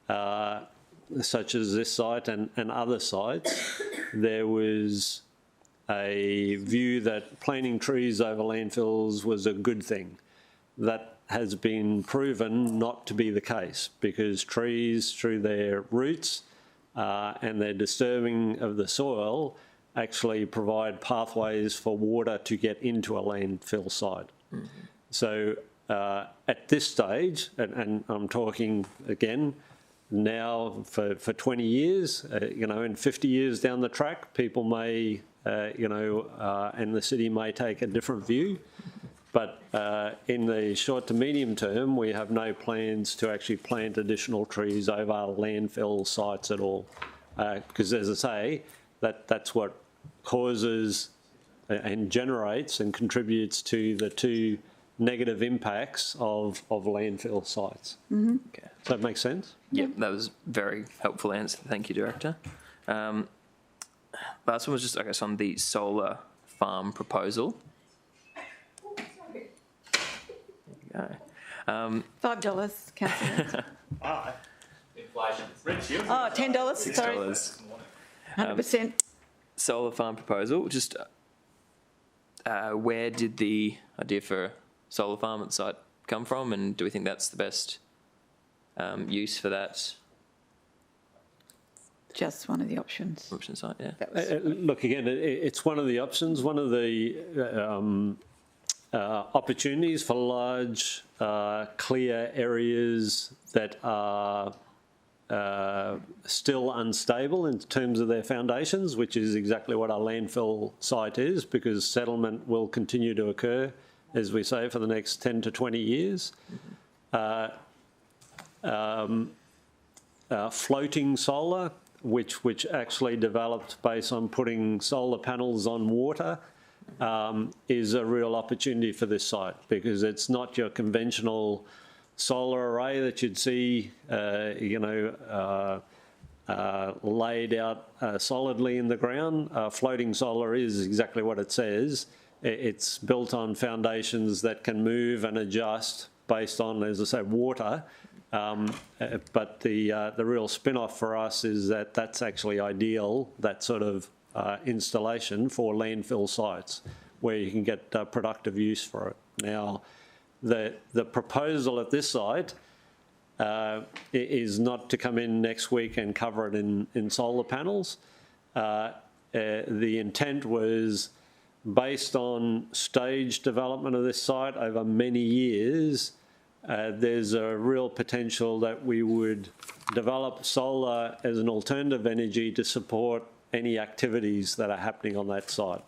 B: such as this site and other sites, there was a view that planting trees over landfills was a good thing. That has been proven not to be the case, because trees, through their roots and their disturbing of the soil, actually provide pathways for water to get into a landfill site. So at this stage, and I'm talking again now for 20 years, in 50 years down the track, people may, and the city may take a different view. But in the short to medium term, we have no plans to actually plant additional trees over landfill sites at all. Because as I say, that's what causes and generates and contributes to the two negative impacts of landfill sites.
A: Mm-hmm.
K: Okay.
B: Does that make sense?
K: Yep, that was a very helpful answer. Thank you, Director. Last one was just, I guess, on the solar farm proposal.
A: $5, councillor.
J: Inflation.
A: Oh, $10, sorry.
K: $6.
A: 100%.
K: Solar farm proposal, just where did the idea for solar farm at the site come from, and do we think that's the best use for that
A: Just one of the options.
K: option site? Yeah.
A: That was,
B: Look, again, it's one of the options, one of the opportunities for large, clear areas that are still unstable in terms of their foundations, which is exactly what our landfill site is, because settlement will continue to occur, as we say, for the next 10 to 20 years. Floating solar, which actually developed based on putting solar panels on water, is a real opportunity for this site, because it's not your conventional solar array that you'd see, laid out solidly in the ground. Floating solar is exactly what it says. It's built on foundations that can move and adjust based on, as I say, water. But the real spin-off for us is that that's actually ideal, that sort of installation for landfill sites where you can get productive use for it. Now, the proposal at this site is not to come in next week and cover it in solar panels. The intent was, based on staged development of this site over many years, there's a real potential that we would develop solar as an alternative energy to support any activities that are happening on that site.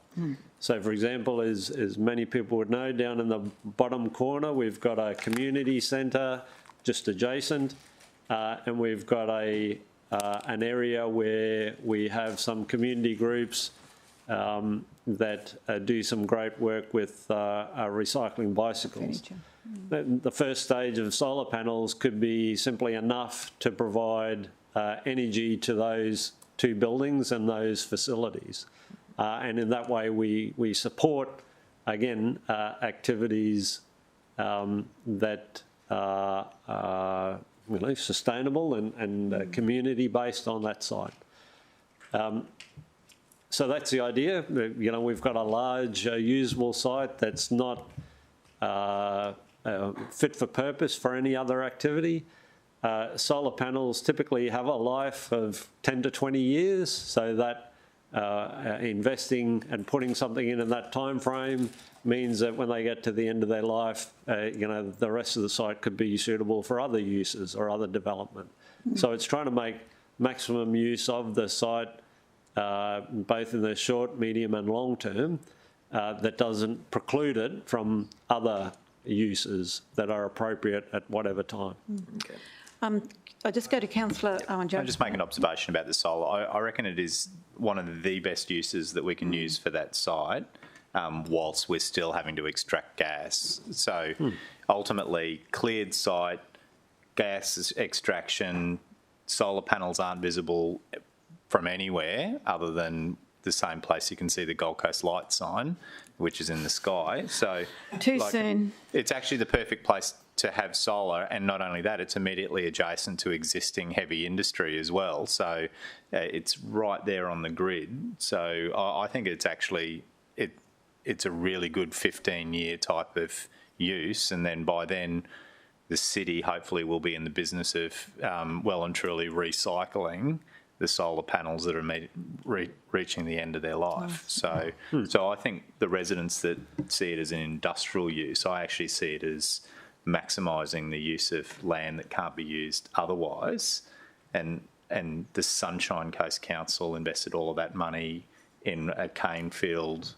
B: So, for example, as many people would know, down in the bottom corner, we've got a community centre just adjacent, and we've got an area where we have some community groups that do some great work with recycling bicycles. The first stage of solar panels could be simply enough to provide energy to those two buildings and those facilities. And in that way, we support, again, activities that are sustainable and community-based on that site. So that's the idea. We've got a large usable site that's not fit for purpose for any other activity. Solar panels typically have a life of 10 to 20 years, so that investing and putting something in that time frame means that when they get to the end of their life, the rest of the site could be suitable for other uses or other development. So it's trying to make maximum use of the site, both in the short, medium and long term, that doesn't preclude it from other uses that are appropriate at whatever time.
A: I'll just go to Councillor Owen Jones.
F: I'll just make an observation about the solar. I reckon it is one of the best uses that we can use for that site, whilst we're still having to extract gas. So ultimately, cleared site, gas extraction, solar panels aren't visible from anywhere other than the same place you can see the Gold Coast Light sign, which is in the sky. So
A: Too soon.
F: It's actually the perfect place to have solar, and not only that, it's immediately adjacent to existing heavy industry as well. So it's right there on the grid. So I think it's actually, it's a really good 15-year type of use, and then by then the city hopefully will be in the business of well and truly recycling the solar panels that are reaching the end of their life. So I think the residents that see it as an industrial use, I actually see it as maximising the use of land that can't be used otherwise. And the Sunshine Coast Council invested all of that money in a Canefield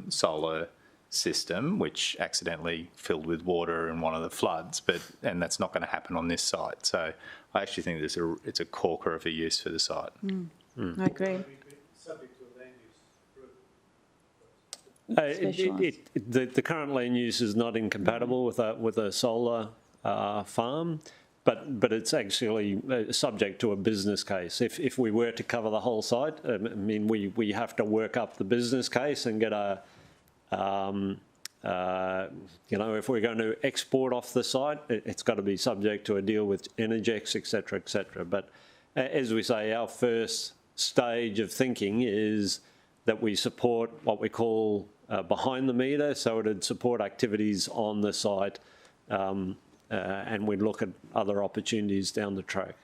F: solar system, which accidentally filled with water in one of the floods, and that's not going to happen on this site. So I actually think it's a corker of a use for the site.
A: I agree.
B: The current land use is not incompatible with a solar farm, but it's actually subject to a business case. If we were to cover the whole site, I mean, we have to work up the business case and get a if we're going to export off the site, it's got to be subject to a deal with Energex, et cetera, But as we say, our first stage of thinking is that we support what we call behind the meter, so it'd support activities on the site, and we'd look at other opportunities down the track.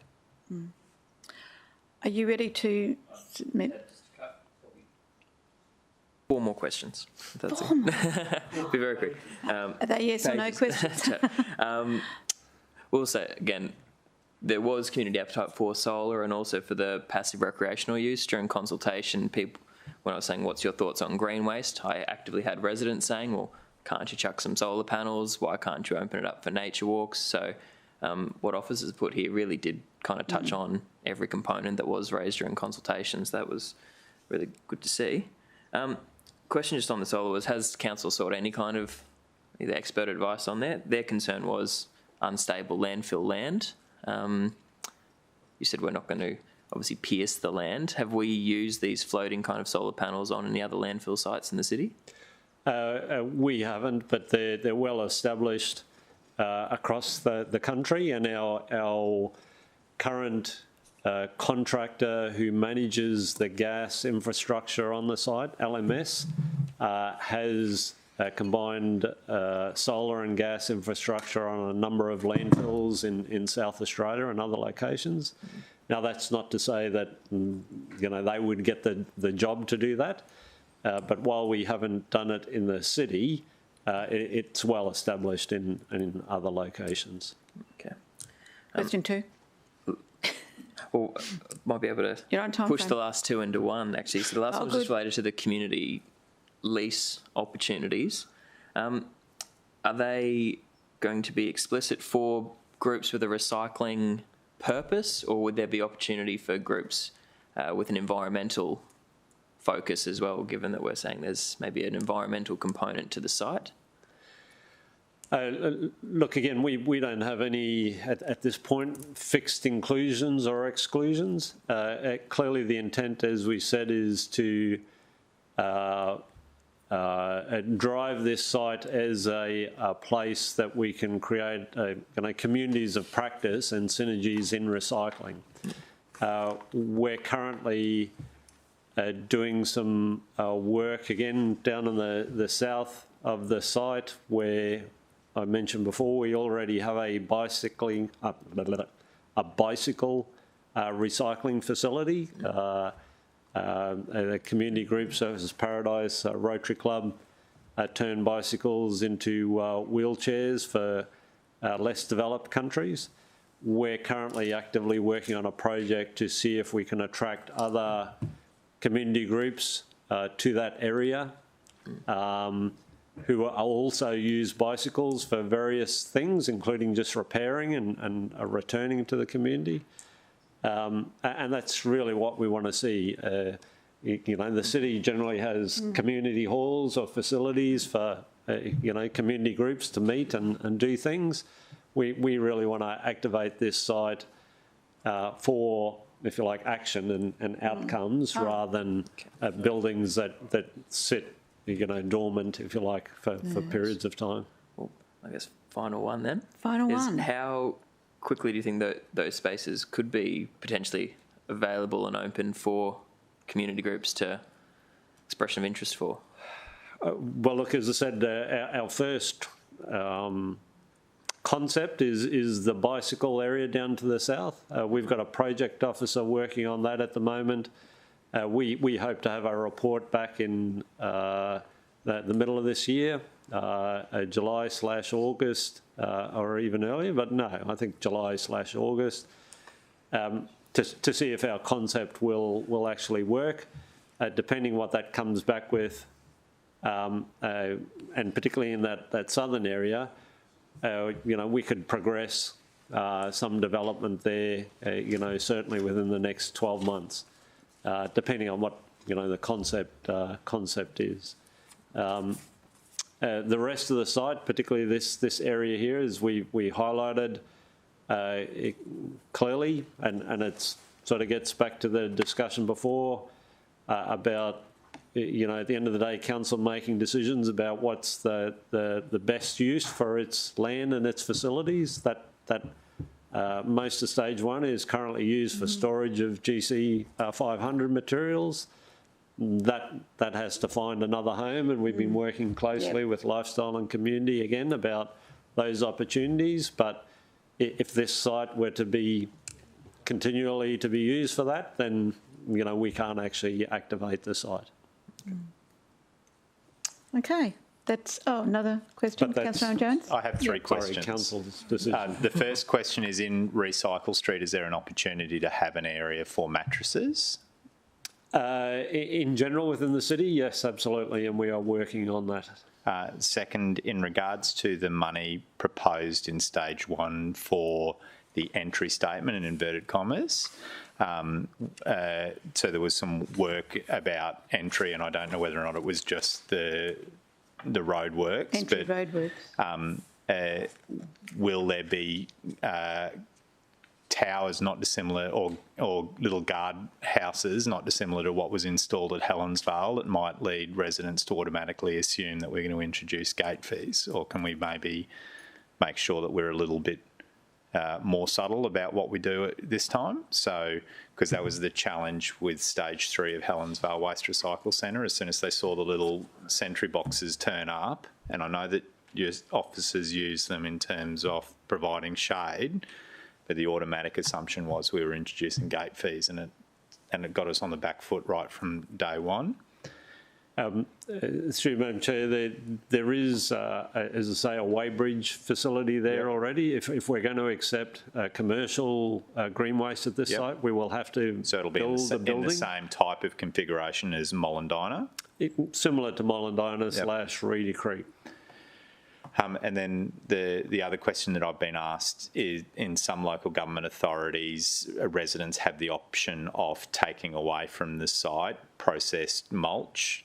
A: Are you ready to submit?
K: 4 more questions. That's it. Be very quick.
A: Are they yes or no questions?
K: We'll say, again, there was community appetite for solar and also for the passive recreational use. During consultation, people, when I was saying, what's your thoughts on green waste, I actively had residents saying, well, can't you chuck some solar panels? Why can't you open it up for nature walks? So what officers put here really did kind of touch on every component that was raised during consultations. That was really good to see. Question just on the solar was, has council sought any kind of either expert advice on that? Their concern was unstable landfill land. You said we're not going to obviously pierce the land. Have we used these floating kind of solar panels on any other landfill sites in the city?
B: We haven't, but they're well established across the country, and our current contractor who manages the gas infrastructure on the site, LMS, has combined solar and gas infrastructure on a number of landfills in South Australia and other locations. Now, that's not to say that they would get the job to do that, but while we haven't done it in the city, it's well established in other locations.
K: Okay.
A: Question 2.
K: Well, might be able to push the last 2 into one, actually. So the last one was just related to the community lease opportunities. Are they going to be explicit for groups with a recycling purpose, or would there be opportunity for groups with an environmental focus as well, given that we're saying there's maybe an environmental component to the site?
B: Look, again, we don't have any, at this point, fixed inclusions or exclusions. Clearly the intent, as we said, is to drive this site as a place that we can create communities of practice and synergies in recycling. We're currently doing some work, again, down in the south of the site, where I mentioned before, we already have a bicycle recycling facility. A community group, Surfers Paradise, Rotary Club, turn bicycles into wheelchairs for less developed countries. We're currently actively working on a project to see if we can attract other community groups to that area, who also use bicycles for various things, including just repairing and returning to the community. And that's really what we want to see. The city generally has community halls or facilities for, community groups to meet and do things. We really want to activate this site for, if you like, action and outcomes, rather than buildings that sit dormant, if you like, for periods of time.
K: Well, I guess final one then.
A: Final one.
K: How quickly do you think that those spaces could be potentially available and open for community groups to expression of interest for?
B: Well, look, as I said, our first concept is the bicycle area down to the south. We've got a project officer working on that at the moment. We hope to have a report back in the middle of this year, July/August, or even earlier, but no, I think July/August, to see if our concept will actually work, depending what that comes back with, and particularly in that southern area, we could progress some development there, certainly within the next 12 months. Depending on what the concept is. The rest of the site, particularly this area here, as we highlighted clearly, and it sort of gets back to the discussion before about at the end of the day, council making decisions about what's the best use for its land and its facilities. That most of stage 1 is currently used for storage of GC 500 materials. That has to find another home, and we've been working closely with Lifestyle and Community again about those opportunities. But if this site were to be continually to be used for that, then we can't actually activate the site.
A: Okay. That's, another question, Councillor Owen Jones?
F: I have three questions.
B: Sorry, council's decision.
F: The first question is, in Recycle Street, is there an opportunity to have an area for mattresses?
B: In general, within the city, yes, absolutely, and we are working on that.
F: Second, in regards to the money proposed in stage 1 for the entry statement, in inverted commas, so there was some work about entry, and I don't know whether or not it was just the roadworks.
A: Entry roadworks.
F: Will there be towers not dissimilar, or little guard houses not dissimilar to what was installed at Helensvale, that might lead residents to automatically assume that we're going to introduce gate fees? Or can we maybe make sure that we're a little bit more subtle about what we do at this time? So, because that was the challenge with stage 3 of Helensvale Waste Recycle Centre. As soon as they saw the little sentry boxes turn up, and I know that your officers use them in terms of providing shade, but the automatic assumption was we were introducing gate fees, and it got us on the back foot right from day one.
B: Through Madam Chair, there is, as I say, a weighbridge facility there already. If we're going to accept commercial green waste at this site, we will have to
F: so it'll be
B: build the building.
F: In the same type of configuration as Mollendina?
B: Similar to Mollendina / Reedy Creek.
F: And then the other question that I've been asked is, in some local government authorities, residents have the option of taking away from the site processed mulch.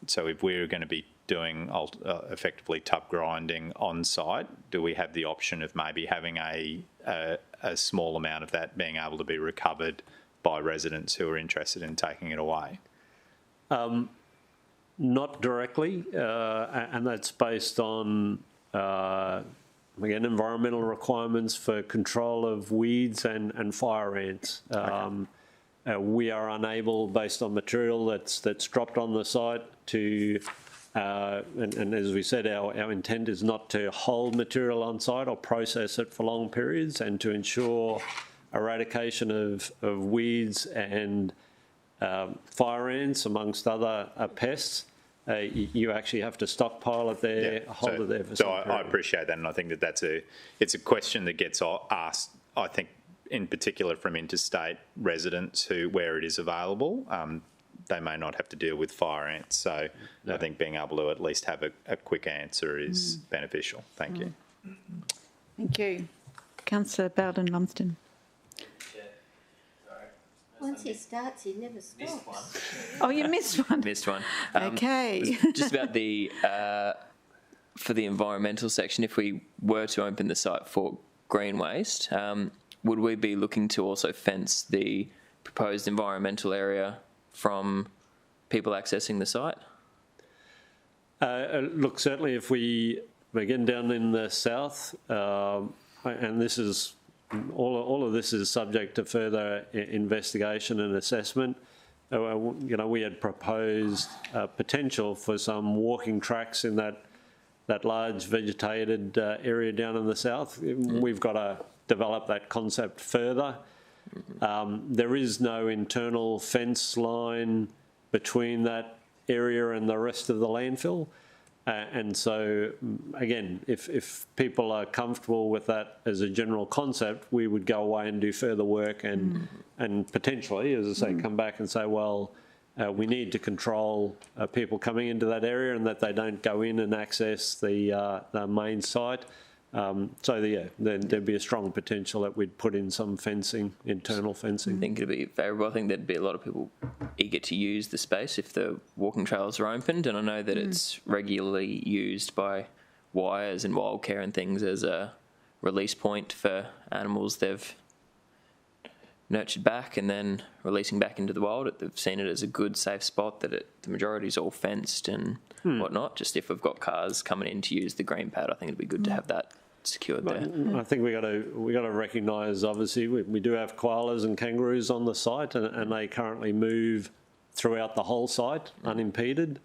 F: So if we're going to be doing effectively tub grinding on site, do we have the option of maybe having a small amount of that being able to be recovered by residents who are interested in taking it away?
B: Not directly, and that's based on, again, environmental requirements for control of weeds and fire ants. We are unable, based on material that's dropped on the site, to, and as we said, our intent is not to hold material on site or process it for long periods, and to ensure eradication of weeds and fire ants, amongst other pests. You actually have to stockpile it there, hold it there for some period.
F: I appreciate that, and I think that it's a question that gets asked, I think, in particular from interstate residents where it is available. They may not have to deal with fire ants, so I think being able to at least have a quick answer is beneficial. Thank you.
A: Thank you. Councillor Bowden Lumsden.
L: Once he starts, he never stops.
A: Oh, you missed one.
K: Missed one.
A: Okay.
K: Just about the for the environmental section, if we were to open the site for green waste, would we be looking to also fence the proposed environmental area from people accessing the site?
B: Look, certainly if we, again, down in the south, and this is, all of this is subject to further investigation and assessment. We had proposed potential for some walking tracks in that large vegetated area down in the south. We've got to develop that concept further. There is no internal fence line between that area and the rest of the landfill. And so, again, if people are comfortable with that as a general concept, we would go away and do further work and potentially, as I say, come back and say, well, we need to control people coming into that area and that they don't go in and access the main site. There'd be a strong potential that we'd put in some fencing, internal fencing.
K: I think it'd be favourable. I think there'd be a lot of people eager to use the space if the walking trails are opened, and I know that it's regularly used by wires and wildcare and things as a release point for animals they've nurtured back and then releasing back into the wild. They've seen it as a good, safe spot that the majority is all fenced and whatnot. Just if we've got cars coming in to use the green pad, I think it'd be good to have that secured there.
B: I think we got to recognise, obviously, we do have koalas and kangaroos on the site, and they currently move throughout the whole site unimpeded.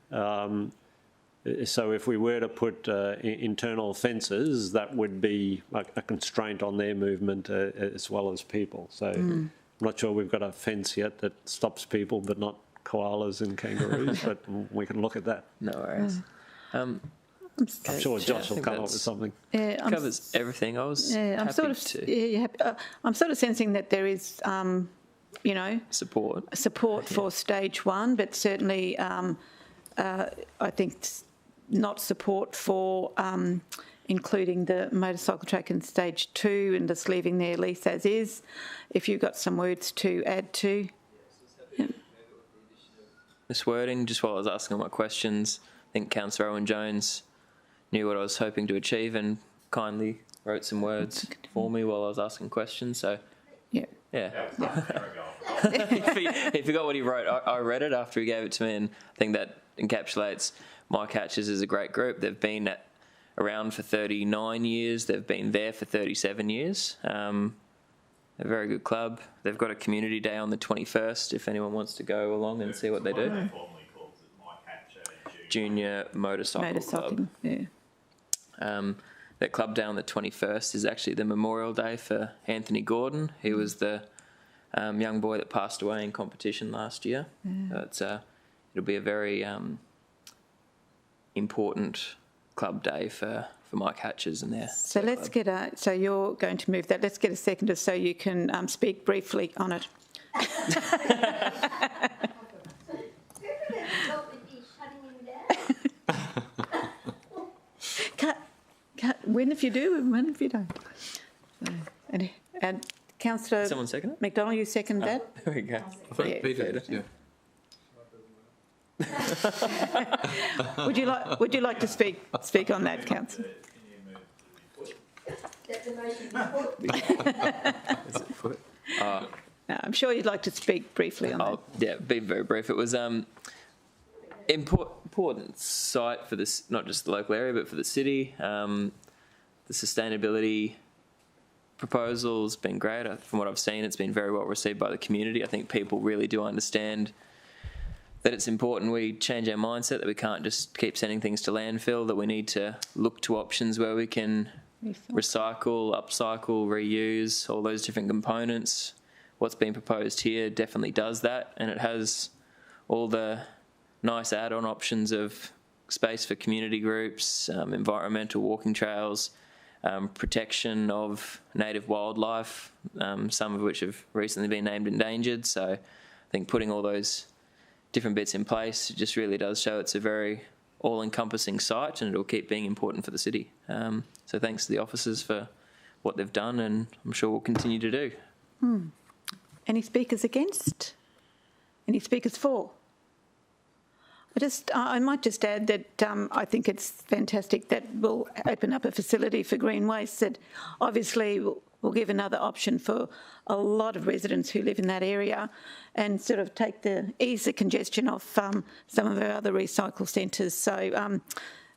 B: So if we were to put internal fences, that would be a constraint on their movement as well as people. So I'm not sure we've got a fence yet that stops people, but not koalas and kangaroos, but we can look at that.
K: No worries.
B: I'm sure Josh will come up with something.
A: Yeah,
K: Covers everything. I was
A: I'm
K: happy
A: I'm sort of sensing that there is,
K: support
A: for stage one, but certainly I think not support for including the motorcycle track in stage two and just leaving their lease as is. If you've got some words to add to.
K: This wording, just while I was asking all my questions, I think Councillor Owen Jones knew what I was hoping to achieve and kindly wrote some words for me while I was asking questions. So, yeah. He forgot what he wrote. I read it after he gave it to me, and I think that encapsulates My Catchers as a great group. They've been around for 39 years. They've been there for 37 years. A very good club. They've got a community day on the 21st if anyone wants to go along and see what they do. Junior Motorcycle Club.
A: Yeah.
K: That club day on the 21st is actually the Memorial Day for Anthony Gordon. He was the young boy that passed away in competition last year. It'll be a very important club day for Mike Hatches and their.
A: So let's get so you're going to move that. Let's get a seconder so you can speak briefly on it. When if you do and when if you don't. So, and Councillor
K: Someone second it?
A: McDonald, you second that?
K: There we go.
M: I think Peter did, yeah.
A: Would you like to speak on that, Councillor? No, I'm sure you'd like to speak briefly on that.
K: Yeah, be very brief. It was important site for this, not just the local area, but for the city. The sustainability proposal has been great. From what I've seen, it's been very well received by the community. I think people really do understand that it's important we change our mindset, that we can't just keep sending things to landfill, that we need to look to options where we can recycle, upcycle, reuse, all those different components. What's being proposed here definitely does that, and it has all the nice add-on options of space for community groups, environmental walking trails, protection of native wildlife, some of which have recently been named endangered. So I think putting all those different bits in place, it just really does show it's a very all-encompassing site, and it'll keep being important for the city. So thanks to the officers for what they've done, and I'm sure we'll continue to do.
A: Any speakers against? Any speakers for? I might just add that I think it's fantastic that we'll open up a facility for green waste that obviously will give another option for a lot of residents who live in that area, and sort of ease the congestion off some of our other recycle centres. So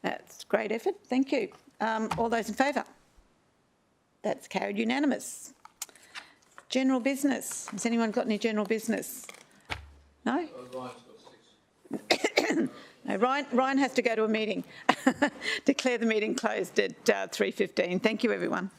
A: that's great effort. Thank you. All those in favour? That's carried unanimous. General business. Has anyone got any general business? No? No, Ryan has to go to a meeting. Declare the meeting closed at 3:15. Thank you, everyone.